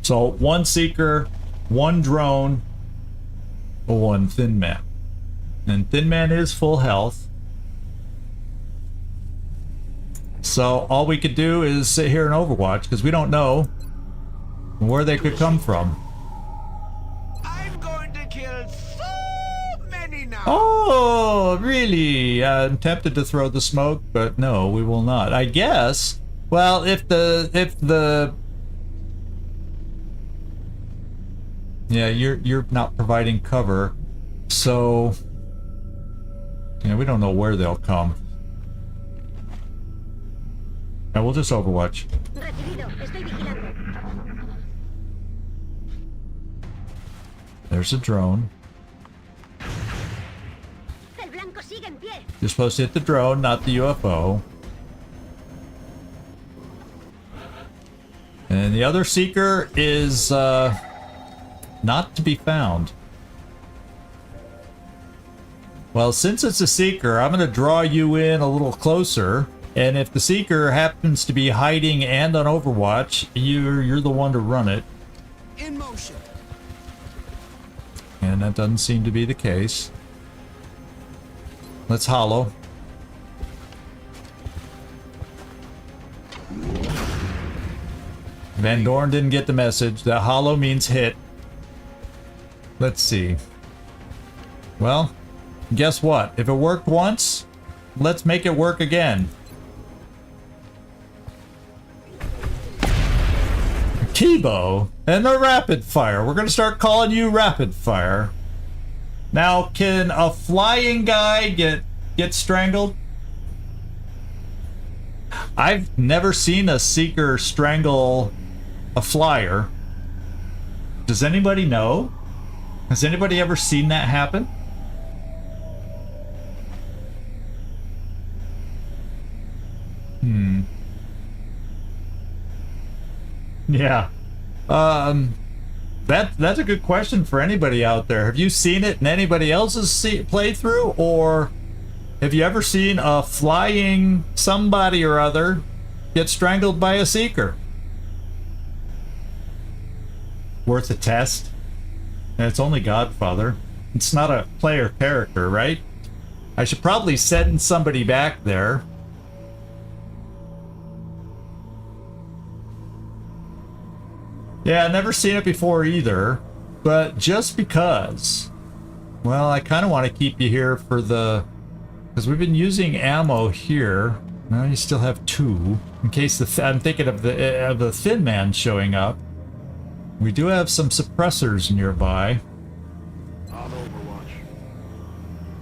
So 1 seeker, 1 drone, 1 Thin Man. And Thin Man is full health. So all we could do is sit here and Overwatch, because we don't know where they could come from. I'm going to kill so many now. Oh, really? I'm tempted to throw the smoke, but no, we will not. I guess. Well, if the yeah, you're not providing cover, so yeah, we don't know where they'll come. And we'll just Overwatch. There's a drone. You're supposed to hit the drone, not the UFO. And the other seeker is not to be found. Well, since it's a Seeker, I'm going to draw you in a little closer. And if the Seeker happens to be hiding and on Overwatch, you're the one to run it. In motion. And that doesn't seem to be the case. Let's hollow. Van Dorn didn't get the message. That hollow means hit. Let's see. Well, guess what? If it worked once, let's make it work again. Kibo and the rapid fire. We're going to start calling you rapid fire. Now, can a flying guy get strangled? I've never seen a Seeker strangle a flyer. Does anybody know? Has anybody ever seen that happen? Yeah. That's a good question for anybody out there. Have you seen it in anybody else's playthrough, or have you ever seen a flying somebody or other get strangled by a Seeker? Worth a test. And it's only Godfather. It's not a player character, right? I should probably send somebody back there. Yeah, I've never seen it before either, but just because, well, I kind of want to keep you here for the, because we've been using ammo here. Now you still have 2 in case I'm thinking of the Thin Man showing up. We do have some suppressors nearby. On Overwatch.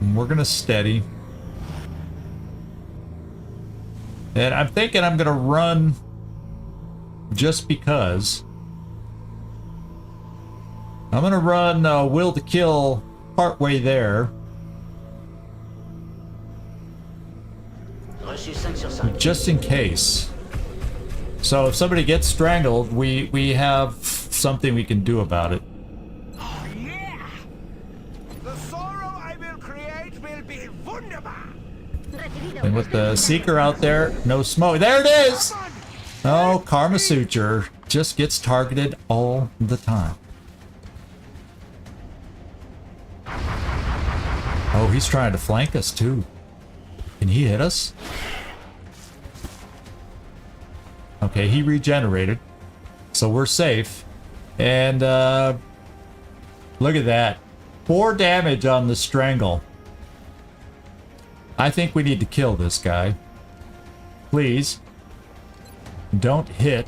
And we're gonna steady. And I'm thinking I'm gonna run just because. I'm gonna run Will to Kill partway there. Reçu 5 sur 5. Just in case. So if somebody gets strangled, we have something we can do about it. Oh yeah! The sorrow I will create will be wunderbar. And with the Seeker out there, no smoke. There it is! Oh, Karma Suture just gets targeted all the time. Oh, he's trying to flank us too. Can he hit us? Okay, he regenerated. So we're safe. And look at that. 4 damage on the strangle. I think we need to kill this guy. Please. Don't hit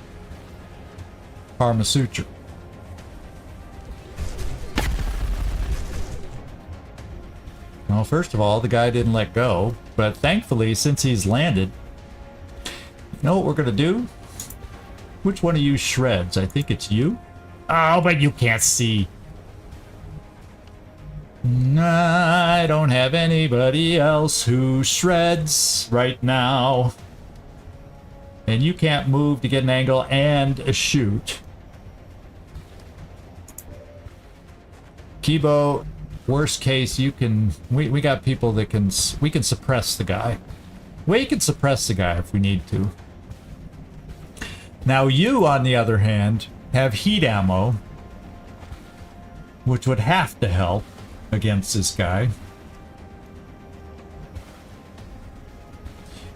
Karma Suture. Well, first of all, the guy didn't let go, but thankfully, since he's landed, you know what we're gonna do? Which one of you shreds? I think it's you. Oh, but you can't see. I don't have anybody else who shreds right now. And you can't move to get an angle and shoot. Kibo, worst case, you can... We got people that can... We can suppress the guy. We can suppress the guy if we need to. Now you, on the other hand, have heat ammo, which would have to help against this guy.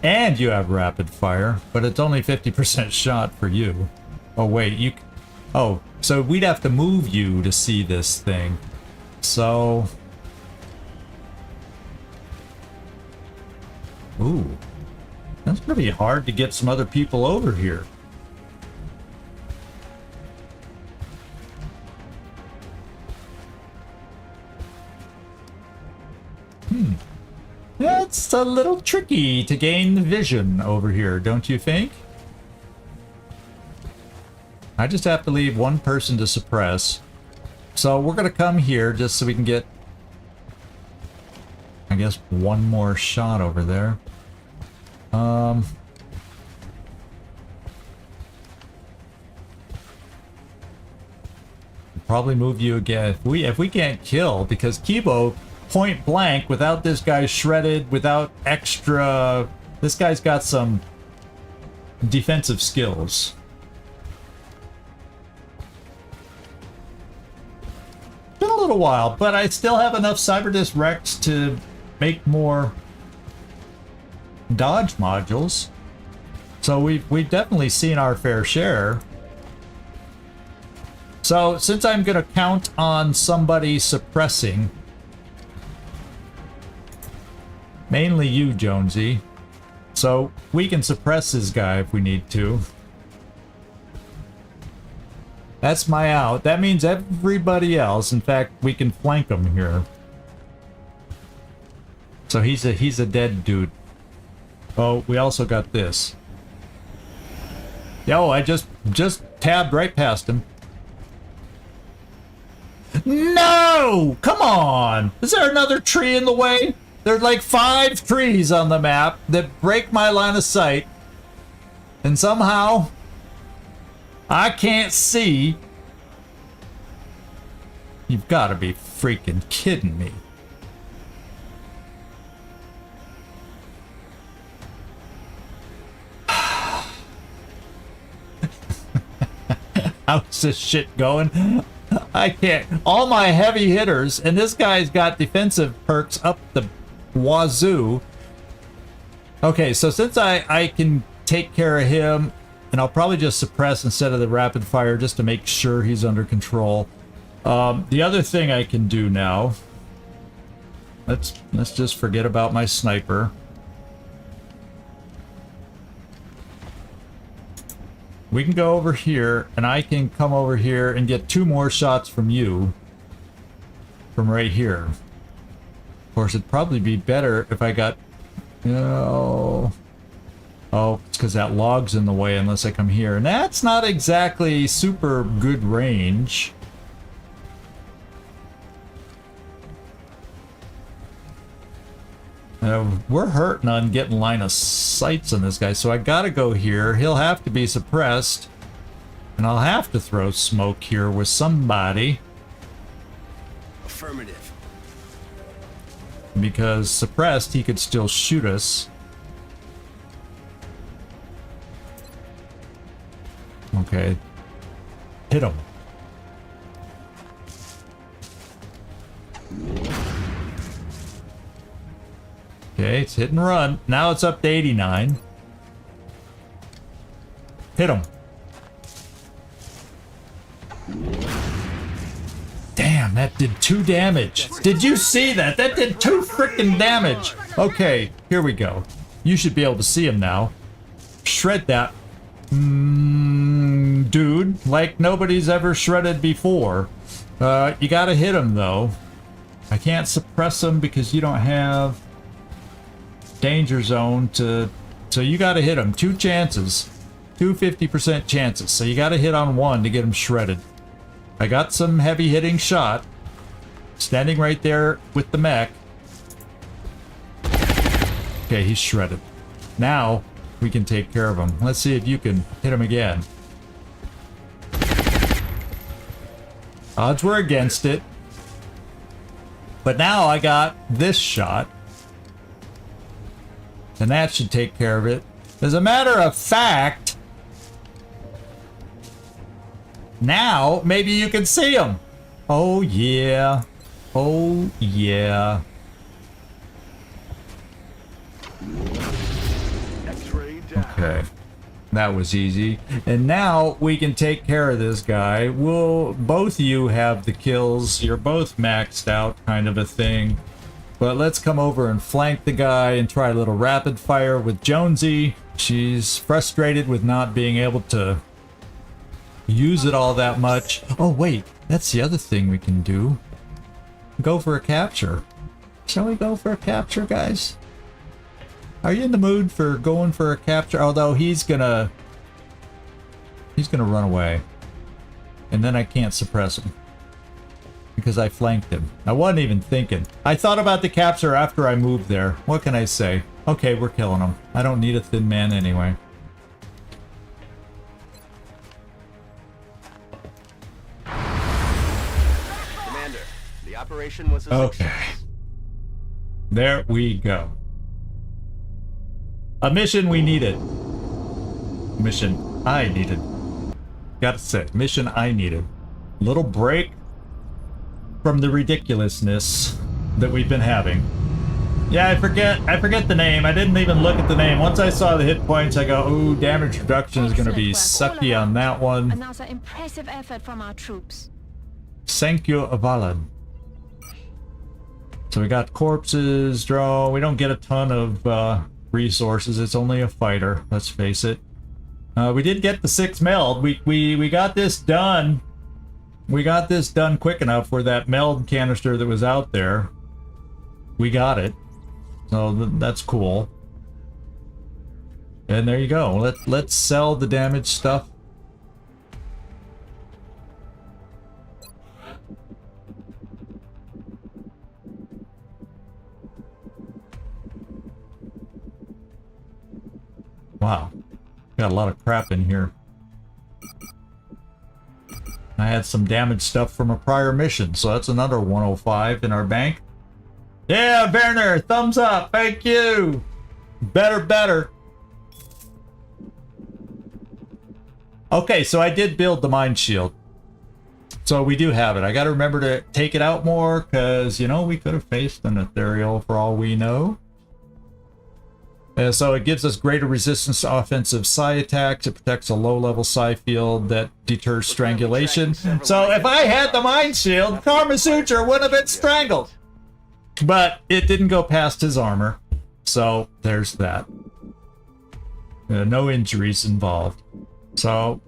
And you have rapid fire, but it's only 50% shot for you. Oh, wait, you... Oh, so we'd have to move you to see this thing. So... Ooh. That's gonna be hard to get some other people over here. That's a little tricky to gain vision over here, don't you think? I just have to leave one person to suppress. So we're gonna come here just so we can get, I guess, one more shot over there. Probably move you again if we can't kill, because Kibo point blank without this guy shredded, without extra... This guy's got some defensive skills. Been a little while, but I still have enough Cyberdisk Rex to make more dodge modules. So we've definitely seen our fair share. So since I'm going to count on somebody suppressing, mainly you, Jonesy, so we can suppress this guy if we need to. That's my out. That means everybody else, in fact, we can flank him here. So he's a dead dude. Oh, we also got this. Yo, I just tabbed right past him. No! Come on! Is there another tree in the way? There's like 5 trees on the map that break my line of sight. And somehow, I can't see. You've got to be freaking kidding me. How's this shit going? I can't. All my heavy hitters, and this guy's got defensive perks up the wazoo. Okay, so since I can take care of him, and I'll probably just suppress instead of the rapid fire just to make sure he's under control. The other thing I can do now, let's just forget about my sniper. We can go over here, and I can come over here and get 2 more shots from you. From right here. Of course, it'd probably be better if I got... Oh, it's because that log's in the way unless I come here. And that's not exactly super good range. We're hurting on getting line of sights on this guy, so I gotta go here. He'll have to be suppressed, and I'll have to throw smoke here with somebody. Affirmative. Because suppressed, he could still shoot us. Okay. Hit him. Okay, it's hit and run. Now it's up to 89. Hit him. Damn, that did 2 damage. Did you see that? That did 2 freaking damage. Okay, here we go. You should be able to see him now. Shred that dude like nobody's ever shredded before. You gotta hit him though. I can't suppress him because you don't have danger zone to, so you got to hit him. 2 chances, 2 50% chances, so you got to hit on 1 to get him shredded. I got some heavy hitting shot standing right there with the mech. Okay, he's shredded. Now we can take care of him. Let's see if you can hit him again. Odds were against it, but now I got this shot. And that should take care of it. As a matter of fact, now maybe you can see him. Oh yeah. Oh yeah. Okay. That was easy. And now we can take care of this guy. Both of you have the kills. You're both maxed out, kind of a thing. But let's come over and flank the guy and try a little rapid fire with Jonesy. She's frustrated with not being able to use it all that much. Oh wait, that's the other thing we can do. Go for a capture. Shall we go for a capture, guys? Are you in the mood for going for a capture? Although he's gonna run away. And then I can't suppress him. Because I flanked him. I wasn't even thinking. I thought about the capture after I moved there. What can I say? Okay, we're killing him. I don't need a thin man anyway. Commander, the operation was a success. There we go. A mission we needed. Mission I needed. Gotta say, mission I needed. Little break from the ridiculousness that we've been having. Yeah, I forget the name. I didn't even look at the name. Once I saw the hit points, I go, ooh, damage reduction is going to be sucky on that one. Another impressive effort from our troops. Thank you, Avalan. So we got corpses, drone. We don't get a ton of resources. It's only a fighter, let's face it. We did get the 6 meld. We got this done. We got this done quick enough where that meld canister that was out there, we got it. So that's cool. And there you go. Let's sell the damaged stuff. Wow. Got a lot of crap in here. I had some damaged stuff from a prior mission, so that's another 105 in our bank. Yeah, Werner, thumbs up. Thank you. Better. Okay, so I did build the mine shield. So we do have it. I got to remember to take it out more because, you know, we could have faced an ethereal for all we know. And so it gives us greater resistance to offensive Psi attacks. It protects a low-level Psi field that deters strangulation. So if I had the mine shield, Karma Sutra would have been strangled. But it didn't go past his armor. So there's that. No injuries involved. So,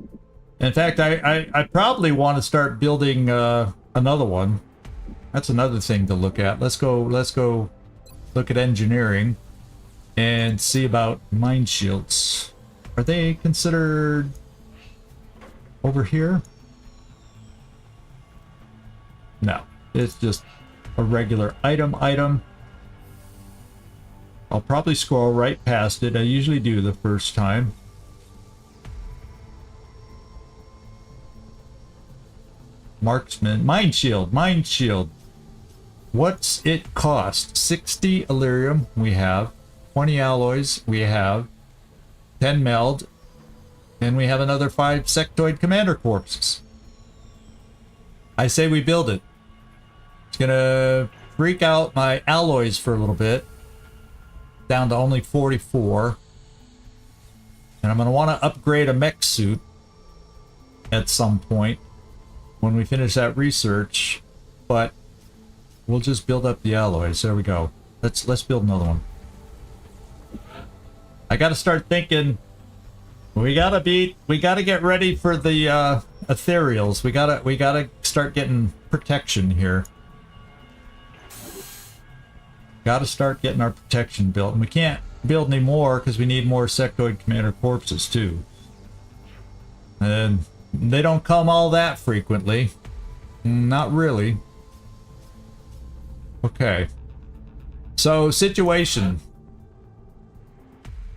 in fact, I probably want to start building another one. That's another thing to look at. Let's go look at engineering. And see about mine shields. Are they considered over here? No, it's just a regular item. I'll probably scroll right past it. I usually do the first time. Marksman, mine shield. What's it cost? 60 Illyrium we have. 20 alloys we have, 10 meld, and we have another 5 sectoid commander corpses. I say we build it. It's gonna freak out my alloys for a little bit, down to only 44. And I'm gonna want to upgrade a mech suit at some point when we finish that research, but we'll just build up the alloys. There we go. Let's build another one. I gotta start thinking. We gotta get ready for the ethereals. We gotta start getting protection here. Gotta start getting our protection built, and we can't build any more because we need more sectoid commander corpses too. And they don't come all that frequently. Not really. Okay. So situation.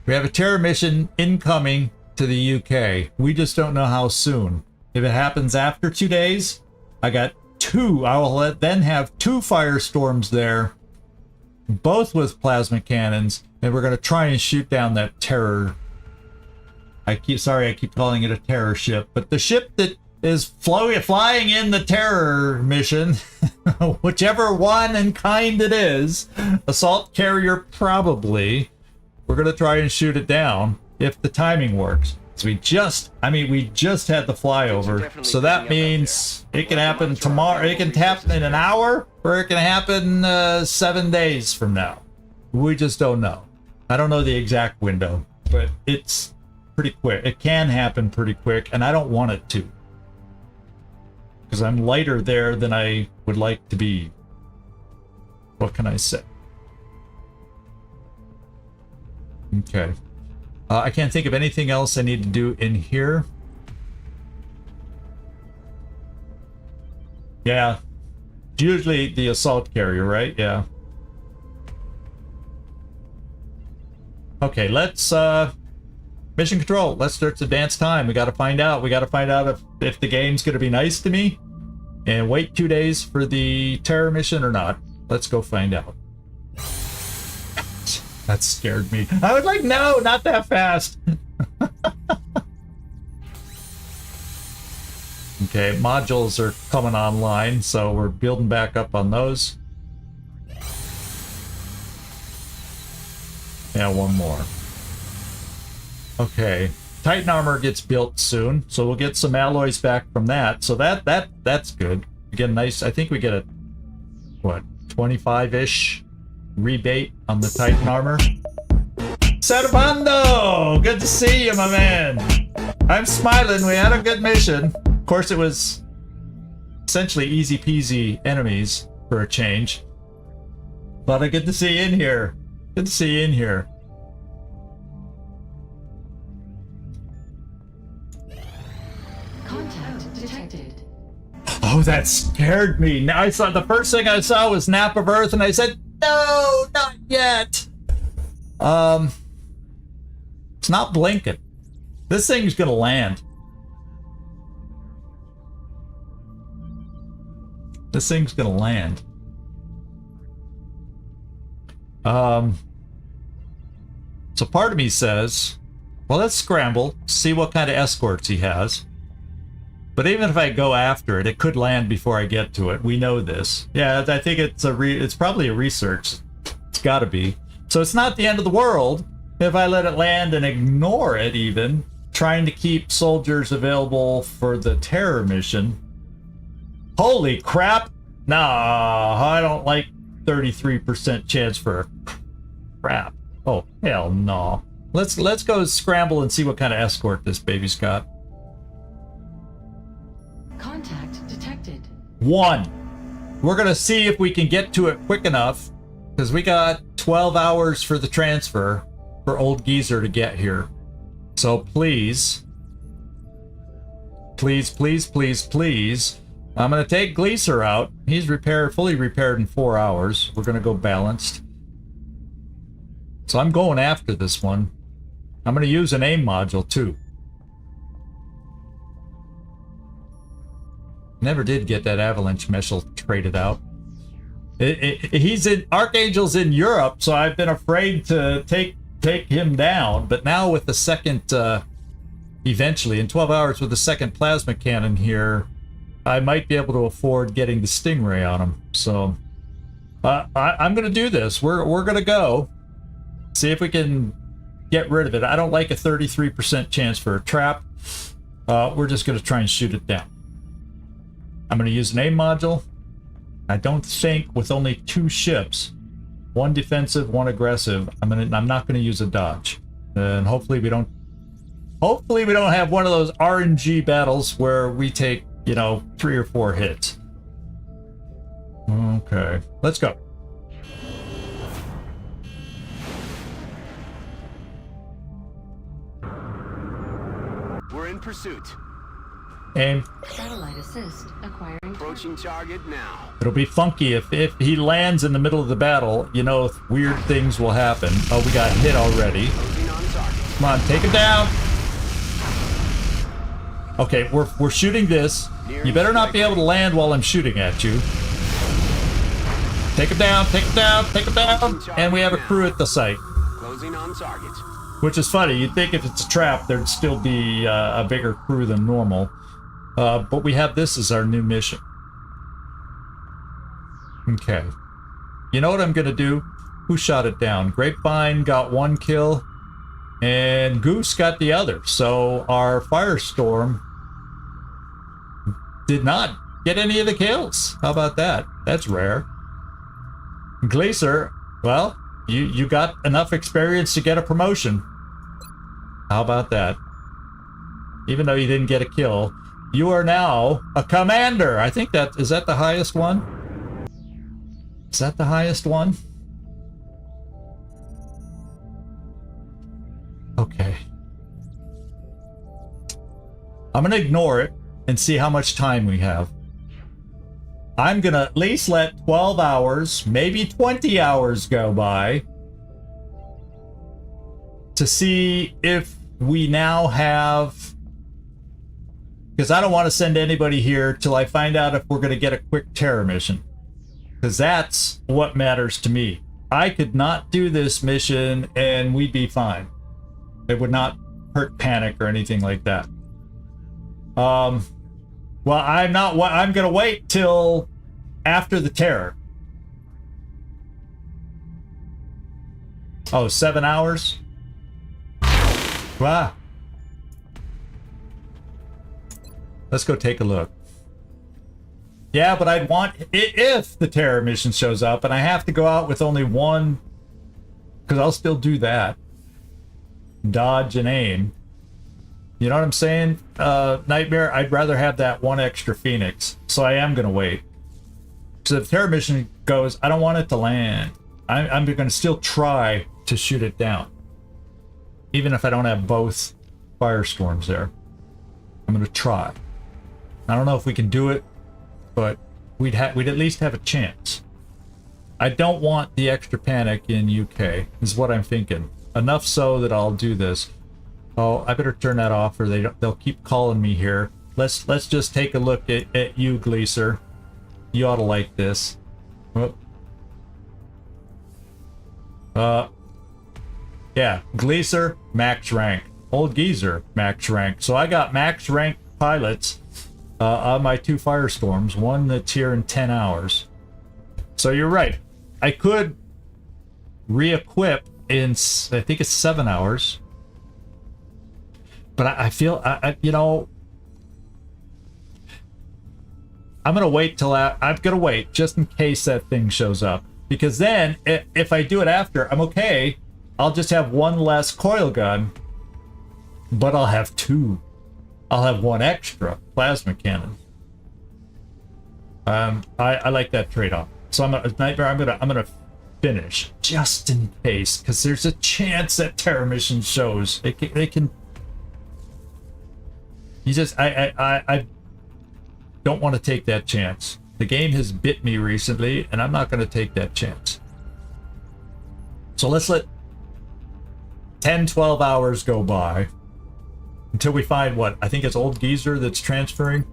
We have a terror mission incoming to the UK. We just don't know how soon. If it happens after 2 days, I got 2. I will then have 2 firestorms there, both with plasma cannons, and we're going to try and shoot down that terror. I keep calling it a terror ship, but the ship that is flying in the terror mission, whichever one and kind it is, assault carrier probably. We're going to try and shoot it down if the timing works. So we just had the flyover. So that means it can happen tomorrow. It can happen in an hour, or it can happen 7 days from now. We just don't know. I don't know the exact window, but it's pretty quick. It can happen pretty quick, and I don't want it to. Because I'm lighter there than I would like to be. What can I say? Okay. I can't think of anything else I need to do in here. Yeah. Usually the assault carrier, right? Yeah. Okay, let's mission control. Let's start the dance time. We gotta find out. We gotta find out if the game's gonna be nice to me and wait 2 days for the terror mission or not. Let's go find out. That scared me. I was like, no, not that fast. Okay, modules are coming online, so we're building back up on those. Yeah, one more. Okay, Titan armor gets built soon, so we'll get some alloys back from that. So that's good. We get a nice. I think we get a what 25-ish rebate on the Titan armor. Servando, good to see you, my man. I'm smiling. We had a good mission. Of course, it was essentially easy peasy enemies for a change. But good to see you in here. Good to see you in here. Contact detected. Oh, that scared me. Now I saw the first thing I saw was Nap of Earth, and I said, "No, not yet." It's not blinking. This thing's gonna land. This thing's gonna land. So part of me says, well, let's scramble, see what kind of escorts he has. But even if I go after it, it could land before I get to it. We know this. Yeah, I think it's probably a research. It's got to be. So it's not the end of the world if I let it land and ignore it even, trying to keep soldiers available for the terror mission. Holy crap! Nah, I don't like 33% chance for crap. Oh, hell no. Let's go scramble and see what kind of escort this baby's got. Contact detected. 1. We're gonna see if we can get to it quick enough, because we got 12 hours for the transfer for old geezer to get here. So please, please, please, please, please. I'm gonna take Gleaser out. He's fully repaired in 4 hours. We're gonna go balanced. So I'm going after this one. I'm gonna use an aim module too. Never did get that avalanche missile traded out. He's in Archangel's in Europe, so I've been afraid to take him down. But now with the second, eventually in 12 hours with the second plasma cannon here, I might be able to afford getting the Stingray on him. So I'm gonna do this. We're gonna go see if we can get rid of it. I don't like a 33% chance for a trap. We're just gonna try and shoot it down. I'm going to use an aim module. I don't think with only 2 ships, 1 defensive, 1 aggressive, I'm not going to use a dodge. And hopefully we don't have one of those RNG battles where we take, 3 or 4 hits. Okay, let's go. We're in pursuit. Aim. Satellite assist acquiring. Approaching target now. It'll be funky if he lands in the middle of the battle. Weird things will happen. Oh, we got hit already. Come on, take him down. Okay, we're shooting this. You better not be able to land while I'm shooting at you. Take him down, take him down, take him down. And we have a crew at the site. Closing on target. Which is funny. You'd think if it's a trap, there'd still be a bigger crew than normal. But we have this as our new mission. Okay. You know what I'm gonna do? Who shot it down? Grapevine got 1 kill, and Goose got the other. So our Firestorm did not get any of the kills. How about that? That's rare. Glacier, well, you got enough experience to get a promotion. How about that? Even though you didn't get a kill, you are now a commander. I think is that the highest one? Is that the highest one? Okay. I'm gonna ignore it and see how much time we have. I'm gonna at least let 12 hours, maybe 20 hours go by to see if we now have, because I don't want to send anybody here till I find out if we're going to get a quick terror mission, because that's what matters to me. I could not do this mission and we'd be fine. It would not hurt panic or anything like that. Well, I'm gonna wait till after the terror. Oh, 7 hours? Wow. Let's go take a look. Yeah, but I'd want if the terror mission shows up and I have to go out with only one, because I'll still do that. Dodge and aim. You know what I'm saying? Nightmare, I'd rather have that one extra Phoenix. So I am going to wait. So if the terror mission goes, I don't want it to land. I'm going to still try to shoot it down. Even if I don't have both firestorms there. I'm going to try. I don't know if we can do it, but we'd at least have a chance. I don't want the extra panic in UK, is what I'm thinking. Enough so that I'll do this. Oh, I better turn that off or they'll keep calling me here. Let's just take a look at you, Gleaser. You ought to like this. Oh. Yeah, Gleaser, max rank. Old Geezer, max rank. So I got max rank pilots on my 2 firestorms, one that's here in 10 hours. So you're right. I could re-equip in, I think it's 7 hours. But I feel, you know, I'm going to wait till I'm going to wait just in case that thing shows up. Because then, if I do it after, I'm okay. I'll just have one less coil gun, but I'll have 2. I'll have 1 extra plasma cannon. I like that trade-off. So Nightmare, I'm gonna finish just in case, because there's a chance that terror mission shows. They can. You just I don't want to take that chance. The game has bit me recently, and I'm not going to take that chance. So let's let 10-12 hours go by until we find what I think it's Old Geezer that's transferring.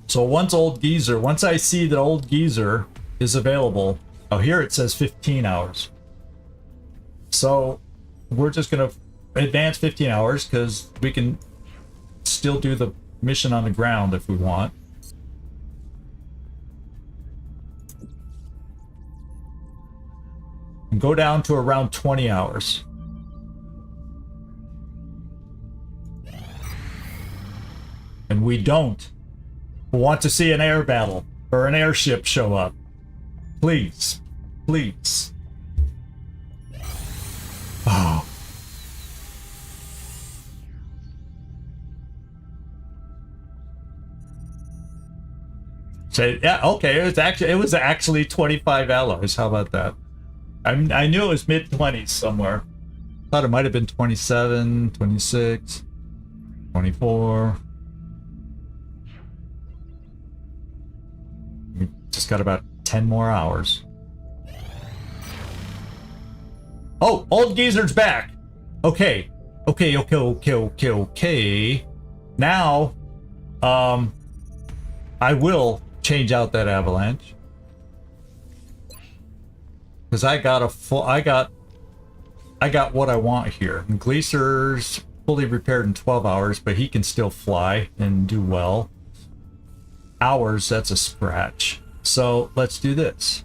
So once I see that Old Geezer is available, oh, here it says 15 hours. So we're just gonna advance 15 hours because we can still do the mission on the ground if we want. And go down to around 20 hours. And we don't want to see an air battle or an airship show up. Please. Please. Oh. So yeah, okay, it was actually 25 alloys. How about that? I knew it was mid-20s somewhere. Thought it might have been 27, 26, 24. We just got about 10 more hours. Oh, Old Geezer's back. Okay. Okay. Now, I will change out that avalanche. Because I got what I want here. And Gleaser's fully repaired in 12 hours, but he can still fly and do well. Hours, that's a scratch. So let's do this.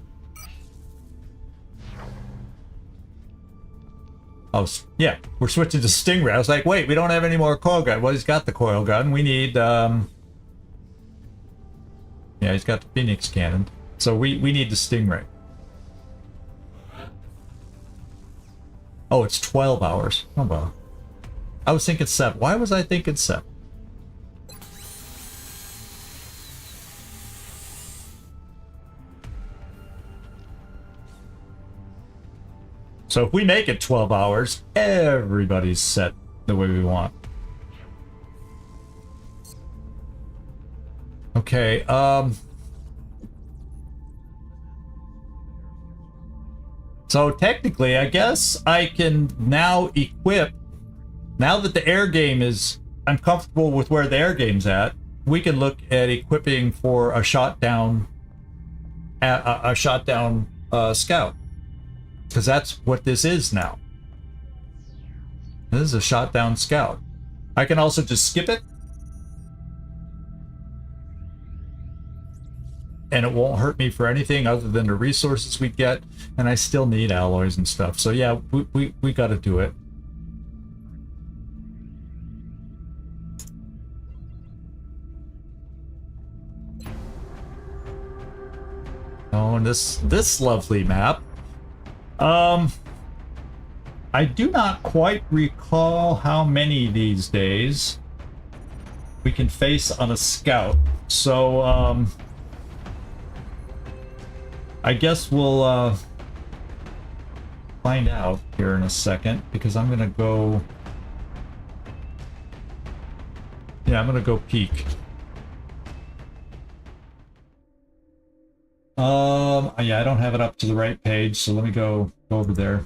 Oh, yeah, we're switching to Stingray. I was like, wait, we don't have any more coil gun. Well, he's got the coil gun. We need, yeah, he's got the Phoenix cannon. So we need the Stingray. Oh, it's 12 hours. Oh, well. I was thinking 7. Why was I thinking 7? So if we make it 12 hours, everybody's set the way we want. Okay, so technically, I guess I can now equip, now that the air game is, I'm comfortable with where the air game's at, we can look at equipping for a shot down Scout. Because that's what this is now. This is a shot down Scout. I can also just skip it. And it won't hurt me for anything other than the resources we get. And I still need alloys and stuff. So yeah, we got to do it. Oh, and this lovely map. I do not quite recall how many these days we can face on a Scout. So, I guess we'll find out here in a second, because I'm gonna go. Yeah, I'm gonna go peek. Yeah, I don't have it up to the right page, so let me go over there.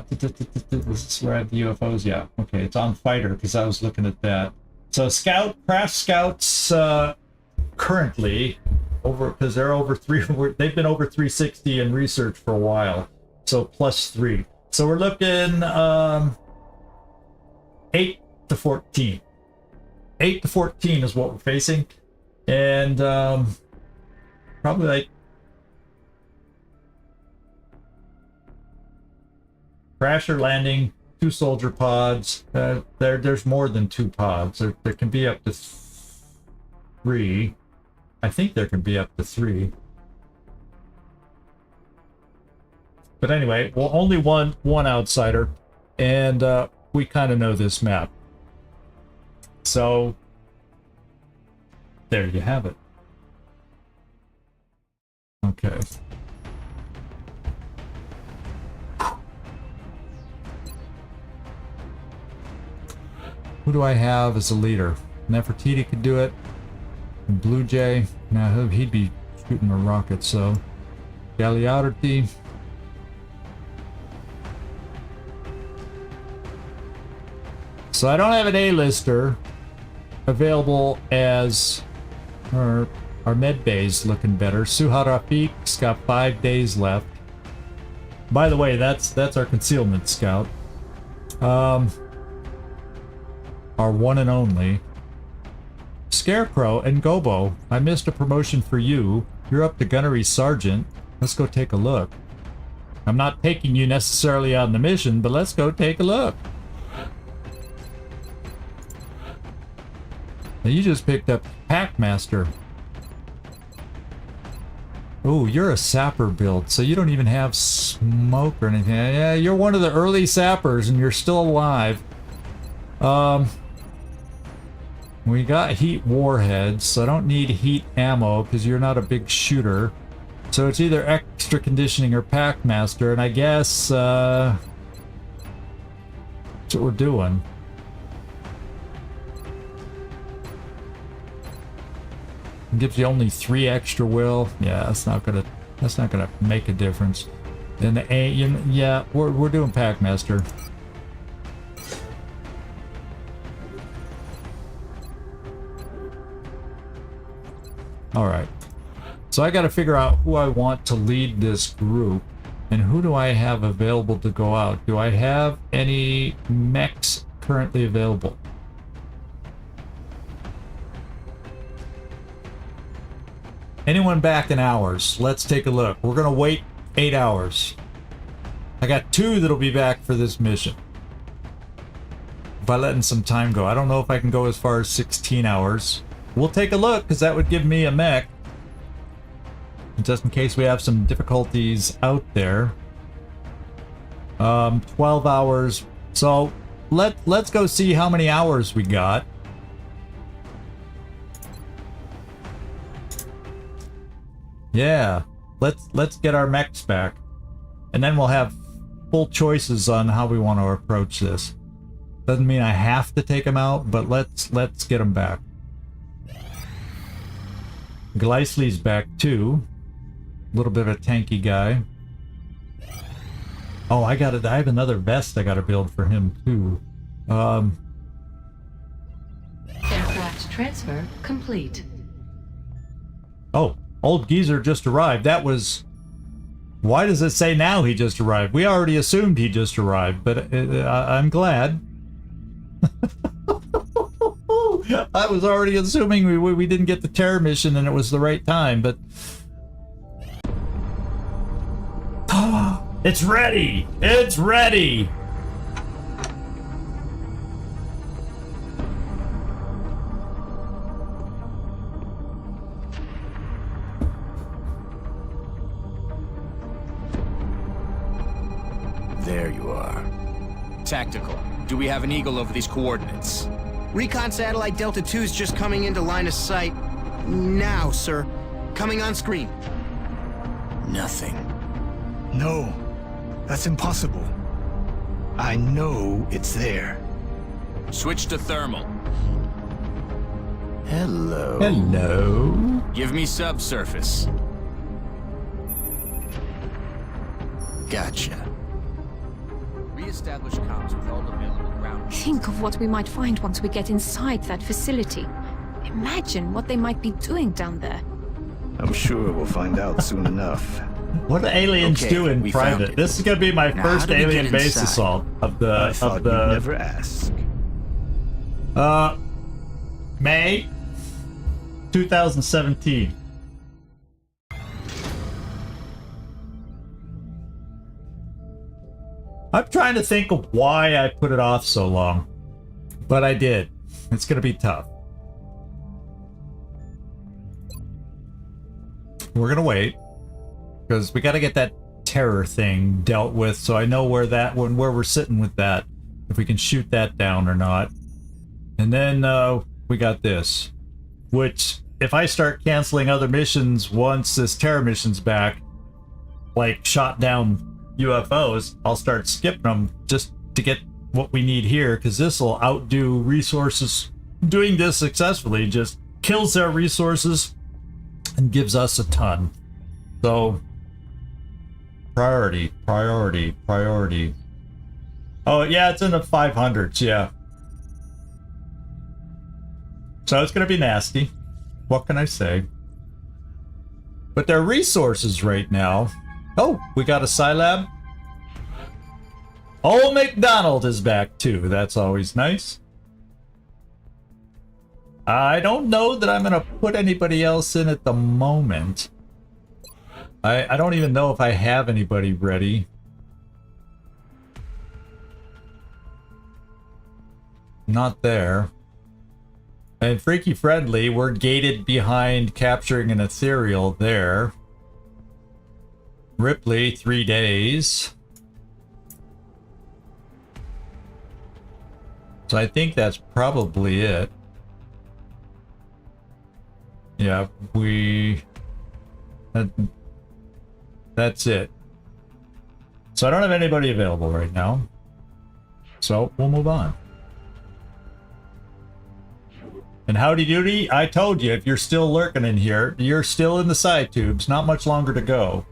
This is where I have the UFOs. Yeah, okay, it's on Fighter because I was looking at that. So Craft Scouts currently over, because they're over they've been over 360 in research for a while. So +3. So we're looking 8 to 14. 8 to 14 is what we're facing, and probably like crasher landing, 2 soldier pods. There's more than 2 pods. There can be up to 3. I think there can be up to 3. But anyway, well, only one outsider, and we kind of know this map. So there you have it. Okay. Who do I have as a leader? Nefertiti could do it. Blue Jay. Now he'd be shooting a rocket, so Galeardi. So I don't have an A-lister available as our med bay's looking better. Suha Rafiq's got 5 days left. By the way, that's our concealment scout. Our one and only. Scarecrow and Gobo, I missed a promotion for you. You're up to Gunnery Sergeant. Let's go take a look. I'm not taking you necessarily on the mission, but let's go take a look. Now you just picked up Packmaster. Oh, you're a sapper build, so you don't even have smoke or anything. Yeah, you're one of the early sappers and you're still alive. We got heat warheads, so I don't need heat ammo because you're not a big shooter. So it's either extra conditioning or Packmaster, and I guess that's what we're doing. It gives you only 3 extra will. Yeah, that's not gonna make a difference. Then the A, yeah, we're doing Packmaster. All right. So I got to figure out who I want to lead this group, and who do I have available to go out? Do I have any mechs currently available? Anyone back in hours? Let's take a look. We're gonna wait 8 hours. I got 2 that'll be back for this mission. By letting some time go. I don't know if I can go as far as 16 hours. We'll take a look, because that would give me a mech. Just in case we have some difficulties out there. 12 hours. So let's go see how many hours we got. Yeah, let's get our mechs back, and then we'll have full choices on how we want to approach this. Doesn't mean I have to take them out, but let's get them back. Gleisley's back too. A little bit of a tanky guy. Oh, I have another vest I gotta build for him too. Aircraft transfer complete. Oh, old geezer just arrived. That was Why does it say now he just arrived? We already assumed he just arrived, but I'm glad. I was already assuming we didn't get the terror mission and it was the right time, but... It's ready! It's ready! There you are. Tactical. Do we have an eagle over these coordinates? Recon satellite Delta 2's just coming into line of sight. Now, sir. Coming on screen. Nothing. No, that's impossible. I know it's there. Switch to thermal. Hello. Hello? Give me subsurface. Gotcha. Re-establish comms with all available ground. Think of what we might find once we get inside that facility. Imagine what they might be doing down there. I'm sure we'll find out soon enough. What do aliens Okay, do in we found private? it. This is gonna be my Now, first how do we alien get base inside? assault of the I thought you'd never ask. May 2017. I'm trying to think of why I put it off so long, but I did. It's gonna be tough. We're gonna wait because we got to get that terror thing dealt with, so I know where we're sitting with that, if we can shoot that down or not. And then we got this, which if I start canceling other missions once this terror mission's back, like shot down UFOs, I'll start skipping them just to get what we need here, because this will outdo resources. Doing this successfully just kills their resources and gives us a ton. So priority. Oh yeah, it's in the 500s, yeah. So it's gonna be nasty. What can I say? But their resources right now. Oh, we got a Scilab. Old McDonald is back too. That's always nice. I don't know that I'm gonna put anybody else in at the moment. I don't even know if I have anybody ready. Not there. And Freaky Friendly, we're gated behind capturing an ethereal there. Ripley, 3 days. So I think that's probably it. Yeah, that's it. So I don't have anybody available right now. So we'll move on. And howdy doody, I told you, if you're still lurking in here, you're still in the side tubes. Not much longer to go.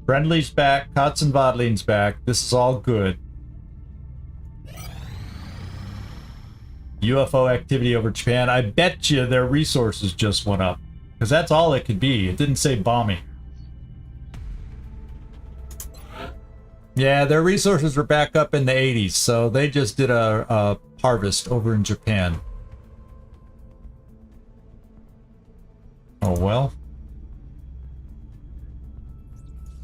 Friendly's back, Kotz and Vodline's back. This is all good. UFO activity over Japan. I bet you their resources just went up. Because that's all it could be. It didn't say bombing. Yeah, their resources were back up in the 80s, so they just did a harvest over in Japan. Oh well.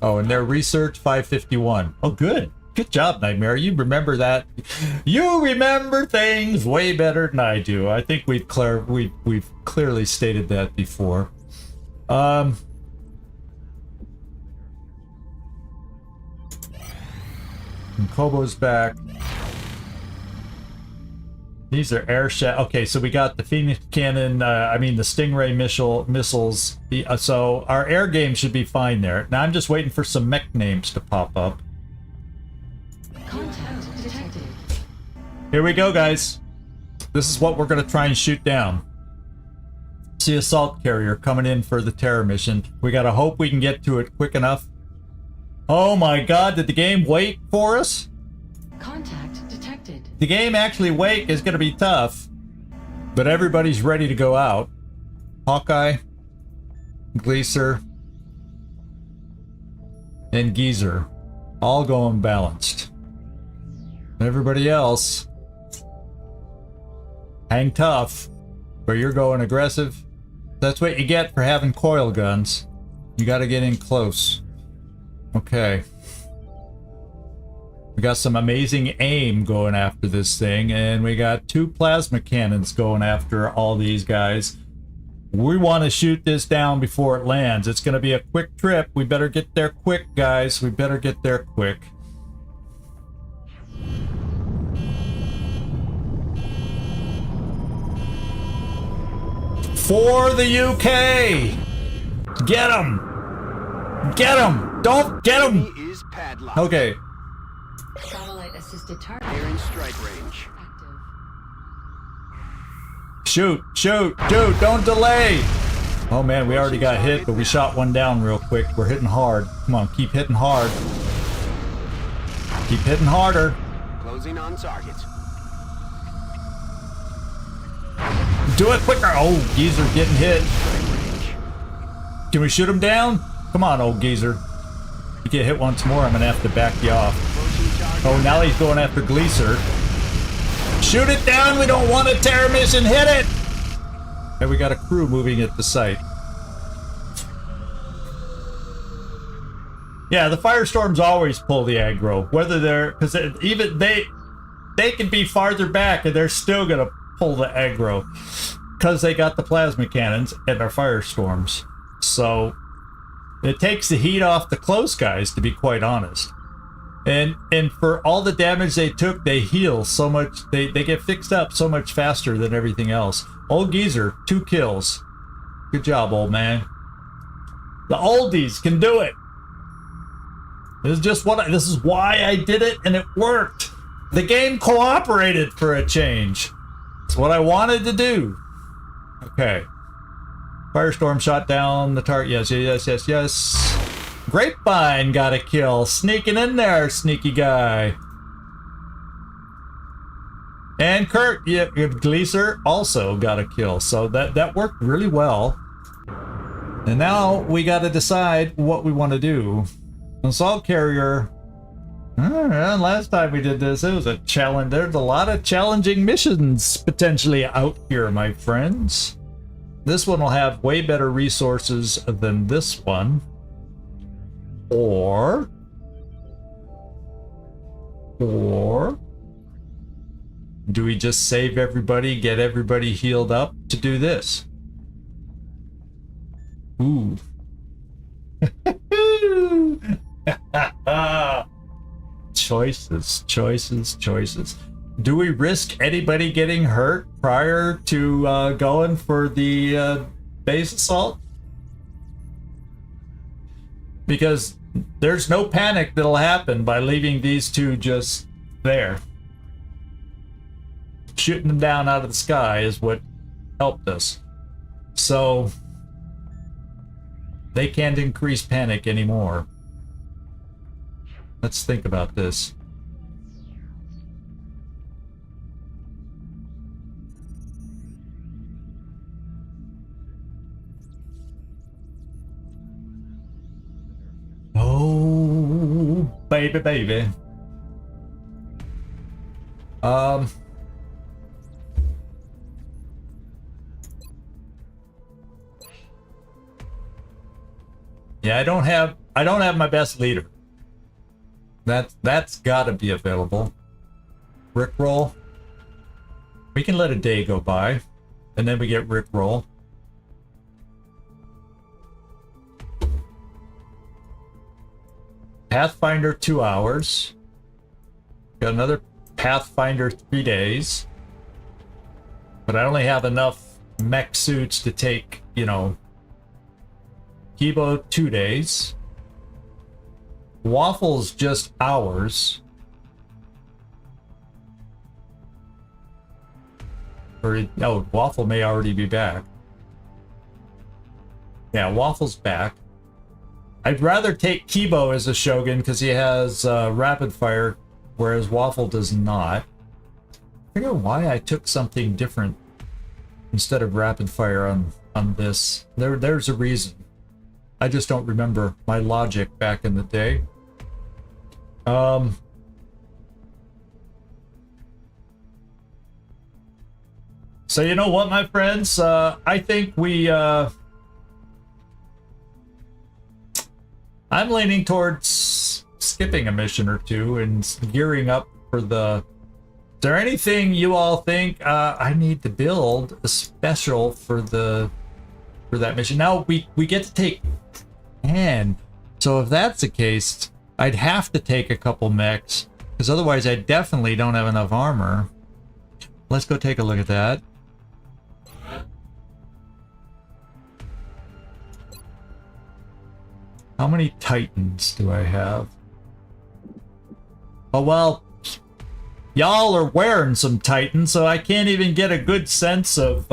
Oh, and their research 551. Oh, good. Good job, Nightmare. You remember that. You remember things way better than I do. I think we've clearly stated that before. And Kobo's back. These are air shaft. Okay, so we got the Phoenix cannon, the Stingray missiles. So our air game should be fine there. Now I'm just waiting for some mech names to pop up. Contact detected. Here we go, guys. This is what we're going to try and shoot down. See assault carrier coming in for the terror mission. We got to hope we can get to it quick enough. Oh my god, did the game wait for us? Contact detected. The game actually wait is going to be tough. But everybody's ready to go out. Hawkeye, Gleaser, and Geezer. All going balanced. Everybody else, hang tough, but you're going aggressive. That's what you get for having coil guns. You gotta get in close. Okay. We got some amazing aim going after this thing, and we got 2 plasma cannons going after all these guys. We want to shoot this down before it lands. It's going to be a quick trip. We better get there quick, guys. We better get there quick. For the UK! Get him! Get him! Don't get him! He is padlocked. Okay. Satellite assisted target. They're in strike range. Active. Shoot, shoot, dude, don't delay! Oh man, we already got hit, but we shot one down real quick. We're hitting hard. Come on, keep hitting hard. Keep hitting harder. Closing on target. Do it quicker! Oh, Geezer getting hit. Can we shoot him down? Come on, old Geezer. You get hit once more, I'm gonna have to back you off. Oh, now he's going after Gleaser. Shoot it down! We don't want a terror mission! Hit it! And we got a crew moving at the site. Yeah, the firestorms always pull the aggro. Whether they're... because even they can be farther back and they're still gonna pull the aggro. Because they got the plasma cannons and our firestorms. So... it takes the heat off the close guys, to be quite honest. And for all the damage they took, they heal so much. They get fixed up so much faster than everything else. Old Geezer, 2 kills. Good job, old man. The oldies can do it. This is why I did it, and it worked. The game cooperated for a change. It's what I wanted to do. Okay. Firestorm shot down the target. Yes, yes, yes, yes. Grapevine got a kill. Sneaking in there, sneaky guy. And Kurt, yeah, Gleaser also got a kill. So that worked really well. And now we got to decide what we want to do. Assault carrier. Last time we did this, it was a challenge. There's a lot of challenging missions potentially out here, my friends. This one will have way better resources than this one. Or do we just save everybody, get everybody healed up to do this? Ooh. Choices, choices, choices. Do we risk anybody getting hurt prior to going for the base assault? Because there's no panic that'll happen by leaving these two just there. Shooting them down out of the sky is what helped us. So they can't increase panic anymore. Let's think about this. Oh, baby, baby. Yeah, I don't have my best leader. That's gotta be available. Rickroll. We can let a day go by, and then we get Rickroll. Pathfinder 2 hours. Got another Pathfinder 3 days. But I only have enough mech suits to take, you know, Kibo 2 days. Waffles just hours. Or, oh, Waffle may already be back. Yeah, Waffle's back. I'd rather take Kibo as a Shogun because he has rapid fire, whereas Waffle does not. I forget why I took something different instead of rapid fire on this. There's a reason. I just don't remember my logic back in the day. So you know what, my friends? I think I'm leaning towards skipping a mission or two and gearing up for the... Is there anything you all think I need to build a special for that mission? Now we get to take 10, so if that's the case, I'd have to take a couple mechs, because otherwise I definitely don't have enough armor. Let's go take a look at that. How many Titans do I have? Oh well, y'all are wearing some Titans, so I can't even get a good sense of,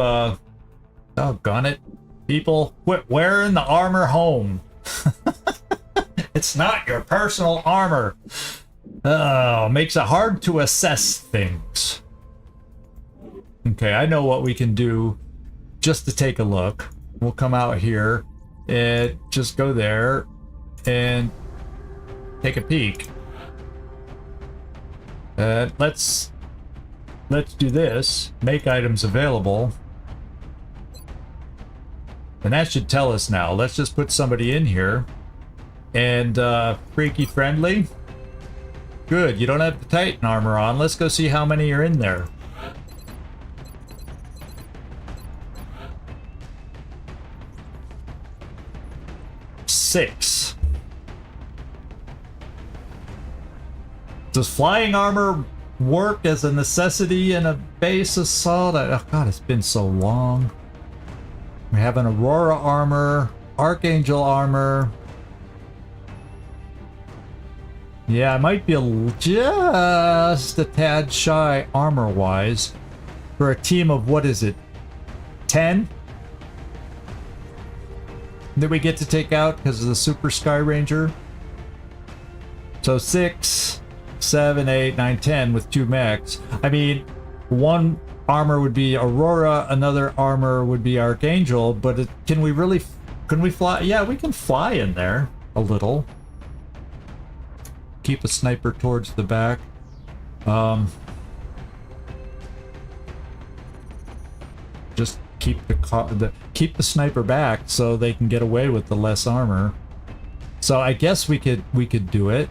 doggone it. People, quit wearing the armor home. It's not your personal armor. Oh, makes it hard to assess things. Okay, I know what we can do just to take a look. We'll come out here and just go there and take a peek. Let's do this. Make items available. And that should tell us now. Let's just put somebody in here. And freaky friendly. Good, you don't have the Titan armor on. Let's go see how many are in there. Six. Does flying armor work as a necessity in a base assault? Oh god, it's been so long. We have an Aurora armor, Archangel armor. Yeah, I might be just a tad shy armor-wise for a team of, what is it, 10? That we get to take out because of the Super Sky Ranger. So 6, 7, 8, 9, 10 with 2 mechs. I mean, one armor would be Aurora, another armor would be Archangel, but can we fly? Yeah, we can fly in there a little. Keep a sniper towards the back. Just keep the sniper back so they can get away with the less armor. So I guess we could do it.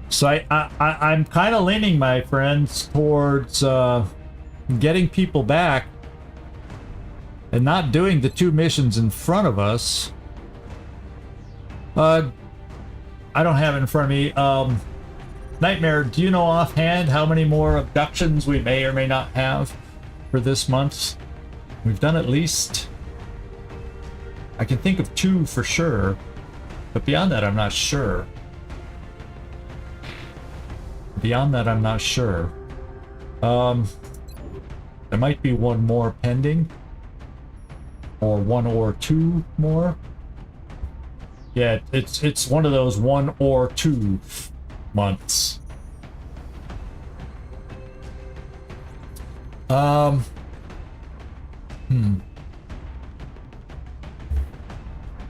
So I'm kind of leaning, my friends, towards getting people back and not doing the 2 missions in front of us. I don't have it in front of me. Nightmare, do you know offhand how many more abductions we may or may not have for this month? We've done at least... I can think of 2 for sure, but beyond that I'm not sure. Beyond that I'm not sure. There might be 1 more pending. Or 1 or 2 more. Yeah, it's one of those 1 or 2 months.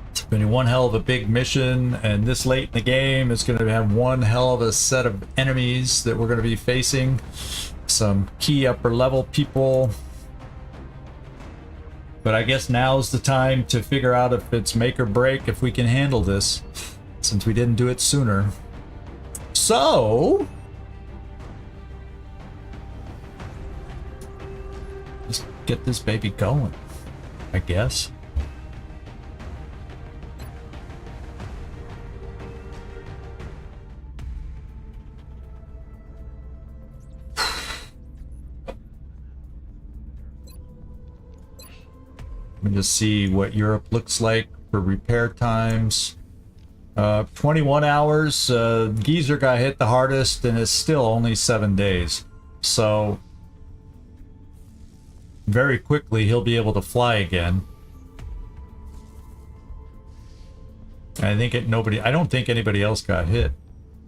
It's been one hell of a big mission, and this late in the game it's going to have one hell of a set of enemies that we're going to be facing. Some key upper level people. But I guess now's the time to figure out if it's make or break, if we can handle this, since we didn't do it sooner. So... just get this baby going, I guess. Let me just see what Europe looks like for repair times. 21 hours. Geezer got hit the hardest and it's still only 7 days. So very quickly he'll be able to fly again. I don't think anybody else got hit.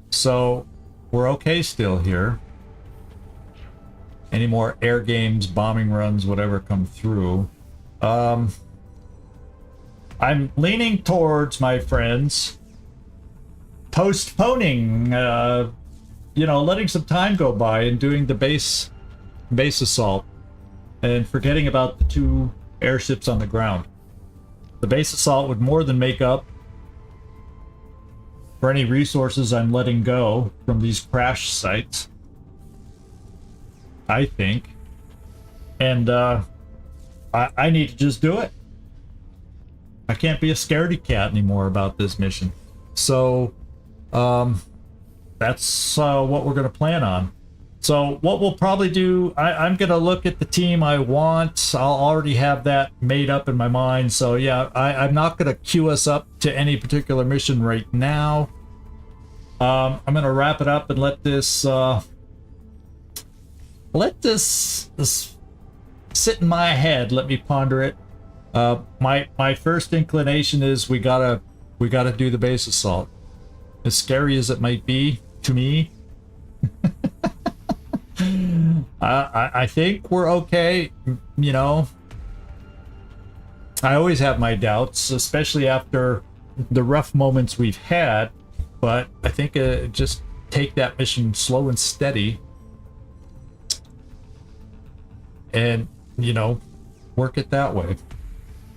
So we're okay still here. Any more air games, bombing runs, whatever come through. I'm leaning towards, my friends, postponing, you know, letting some time go by and doing the base assault and forgetting about the 2 airships on the ground. The base assault would more than make up for any resources I'm letting go from these crash sites, I think. And I need to just do it. I can't be a scaredy cat anymore about this mission. So that's what we're going to plan on. So what we'll probably do, I'm going to look at the team I want. I'll already have that made up in my mind. So yeah, I'm not going to queue us up to any particular mission right now. I'm going to wrap it up and let this sit in my head. Let me ponder it. My first inclination is we gotta do the base assault. As scary as it might be to me, I think we're okay. You know, I always have my doubts, especially after the rough moments we've had. But I think just take that mission slow and steady, and you know, work it that way.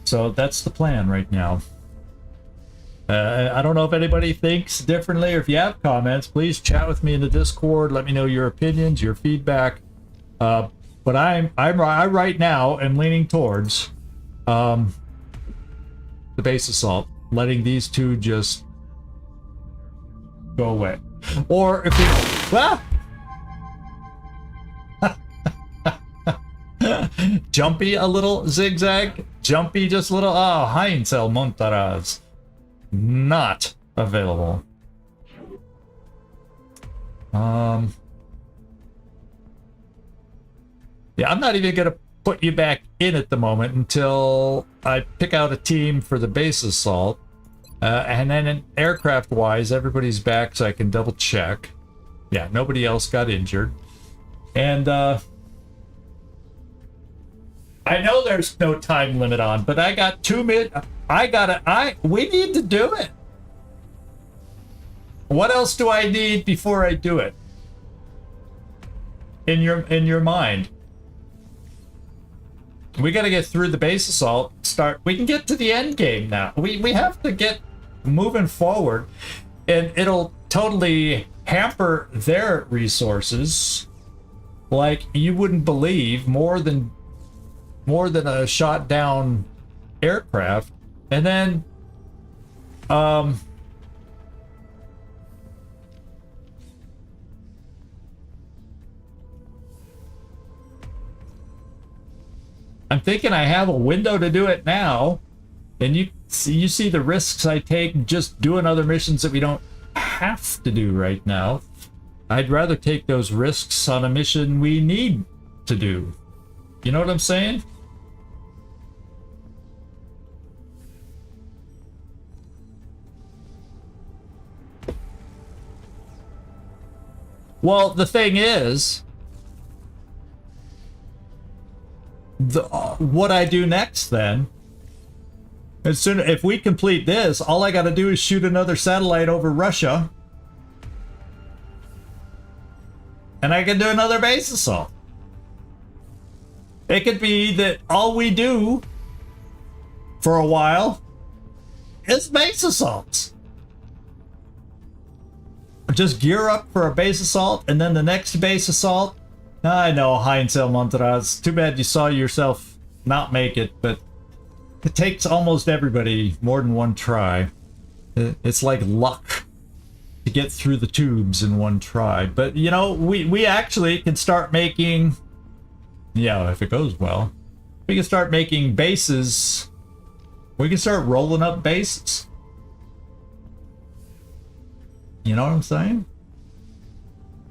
So that's the plan right now. I don't know if anybody thinks differently, or if you have comments, please chat with me in the Discord. Let me know your opinions, your feedback. But I right now am leaning towards the base assault, letting these 2 just go away. Or if we Jumpy a little zigzag, Jumpy just a little. Heinzel Montaraz not available. Yeah, I'm not even gonna put you back in at the moment until I pick out a team for the base assault. And then aircraft wise, everybody's back, so I can double check. Yeah, nobody else got injured. And I know there's no time limit on, but I got 2 minutes. We need to do it. What else do I need before I do it? In your mind. We got to get through the base assault. We can get to the end game now. We have to get moving forward, and it'll totally hamper their resources like you wouldn't believe. More than a shot down aircraft. And then I'm thinking I have a window to do it now, and you see the risks I take just doing other missions that we don't have to do right now. I'd rather take those risks on a mission we need to do. You know what I'm saying? Well, the thing is, what I do next then, if we complete this, all I got to do is shoot another satellite over Russia, and I can do another base assault. It could be that all we do for a while is base assaults. Just gear up for a base assault, and then the next base assault. I know, Heinzel Montaraz. Too bad you saw yourself not make it, but it takes almost everybody more than one try. It's like luck to get through the tubes in one try. But, you know, we actually can start making... Yeah, if it goes well. We can start making bases. We can start rolling up bases. You know what I'm saying?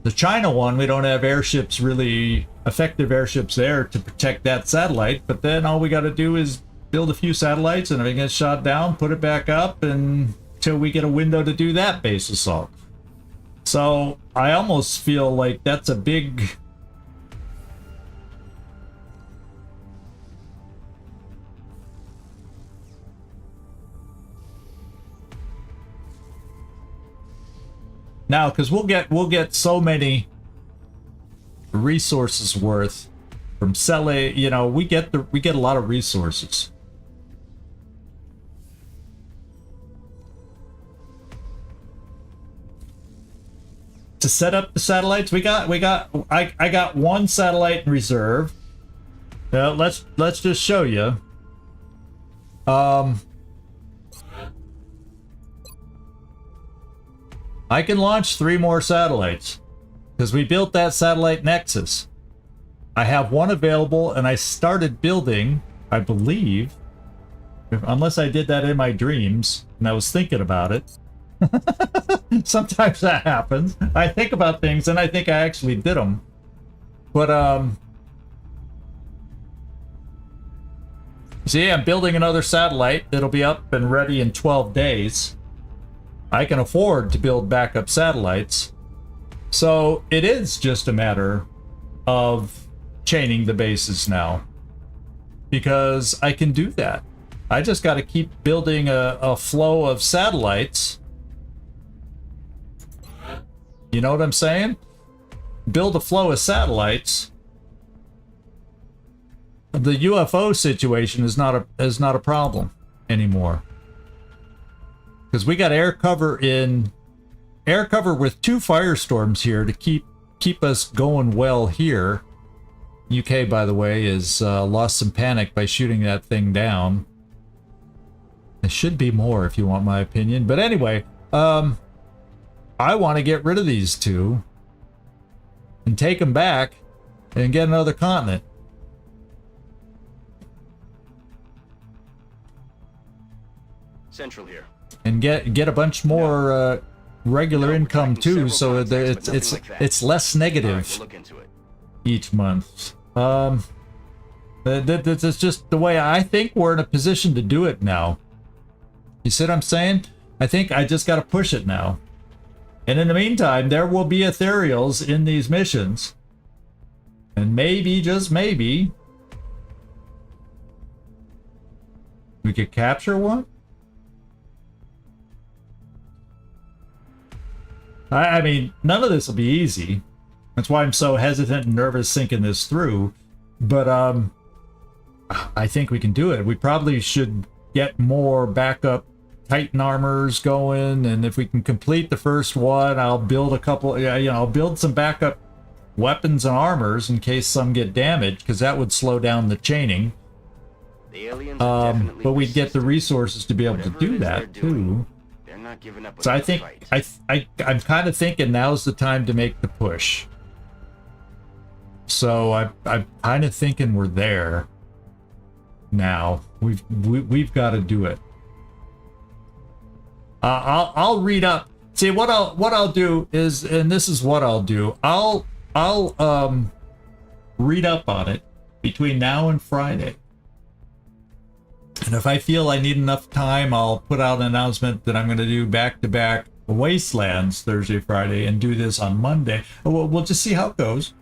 The China one, we don't have airships really effective airships there to protect that satellite, but then all we got to do is build a few satellites, and if it gets shot down, put it back up until we get a window to do that base assault. So I almost feel like that's a big... Now, because we'll get so many resources worth from selling, you know, we get a lot of resources. To set up the satellites, I got one satellite in reserve. Let's just show you. I can launch 3 more satellites because we built that satellite nexus. I have one available, and I started building, I believe, unless I did that in my dreams and I was thinking about it. Sometimes that happens. I think about things and I think I actually did them. But see, I'm building another satellite that'll be up and ready in 12 days. I can afford to build backup satellites. So it is just a matter of chaining the bases now, because I can do that. I just got to keep building a flow of satellites. You know what I'm saying? Build a flow of satellites. The UFO situation is not a problem anymore. Because we got air cover with 2 firestorms here to keep us going well here. UK, by the way, is lost some panic by shooting that thing down. There should be more if you want my opinion. But anyway, I want to get rid of these 2 and take them back and get another continent. Central here. And get a bunch more regular income too, so that it's less negative each month. That's just the way I think we're in a position to do it now. You see what I'm saying? I think I just got to push it now. And in the meantime, there will be ethereals in these missions, and maybe, just maybe, we could capture one. I mean, none of this will be easy. That's why I'm so hesitant and nervous thinking this through. But I think we can do it. We probably should get more backup Titan armors going, and if we can complete the first one, I'll build a couple. I'll build some backup weapons and armors in case some get damaged, because that would slow down the chaining. The aliens but we'd get the resources to be able to do that too. Not giving up. So I think I'm kind of thinking now's the time to make the push. So I'm kind of thinking we're there now. We've got to do it. I'll read up. See, what I'll do is, and this is what I'll do. I'll read up on it between now and Friday. And if I feel I need enough time, I'll put out an announcement that I'm going to do back-to-back Wastelands Thursday, Friday, and do this on Monday. We'll just see how it goes.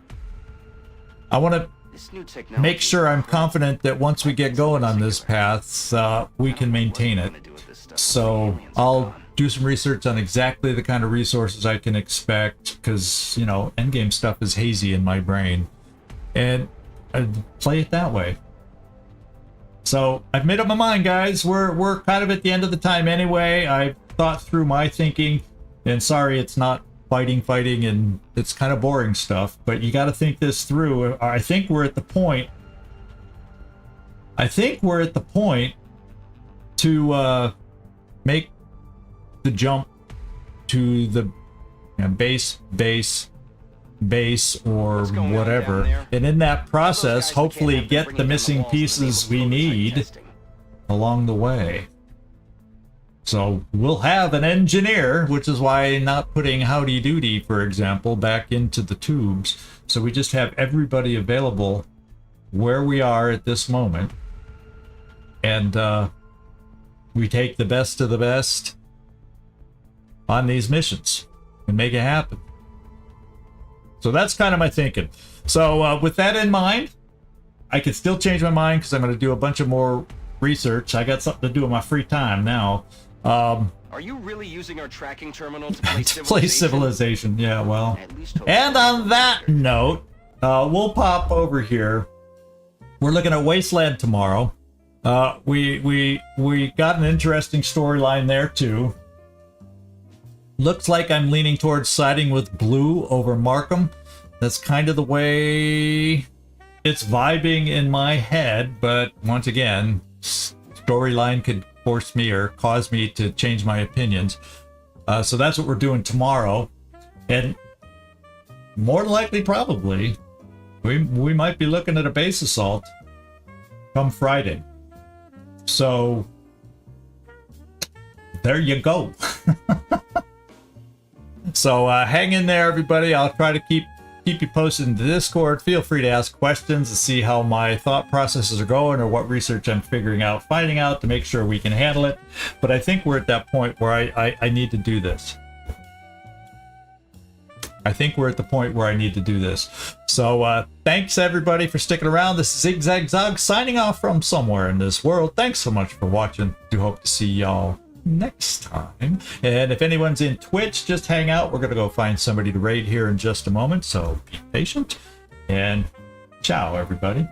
I want to make sure I'm confident that once we get going on this path, we can maintain it. So I'll do some research on exactly the kind of resources I can expect, because, you know, endgame stuff is hazy in my brain. And play it that way. So I've made up my mind, guys. We're kind of at the end of the time anyway. I've thought through my thinking, and sorry it's not fighting, and it's kind of boring stuff, but you got to think this through. I think we're at the point. To make the jump to the base or whatever, and in that process hopefully get the missing pieces we need along the way. So we'll have an engineer, which is why not putting Howdy Doody, for example, back into the tubes. So we just have everybody available where we are at this moment. And we take the best of the best on these missions and make it happen. So that's kind of my thinking. So with that in mind, I could still change my mind because I'm going to do a bunch of more research. I got something to do in my free time now. Are you really using our tracking terminal to play to play Civilization? Yeah, well. At least hope And so. on that note, we'll pop over here. We're looking at Wasteland tomorrow. We got an interesting storyline there too. Looks like I'm leaning towards siding with Blue over Markham. That's kind of the way it's vibing in my head, but once again, storyline could force me or cause me to change my opinions. So that's what we're doing tomorrow. And more than likely, probably, we might be looking at a base assault come Friday. So there you go. So hang in there, everybody. I'll try to keep you posted in the Discord. Feel free to ask questions to see how my thought processes are going or what research I'm finding out to make sure we can handle it. But I think we're at that point where I need to do this. I think we're at the point where I need to do this. So thanks everybody for sticking around. This is Zigzag Zog signing off from somewhere in this world. Thanks so much for watching. Do hope to see y'all next time. And if anyone's in Twitch, just hang out. We're gonna go find somebody to raid here in just a moment, so be patient. And ciao everybody.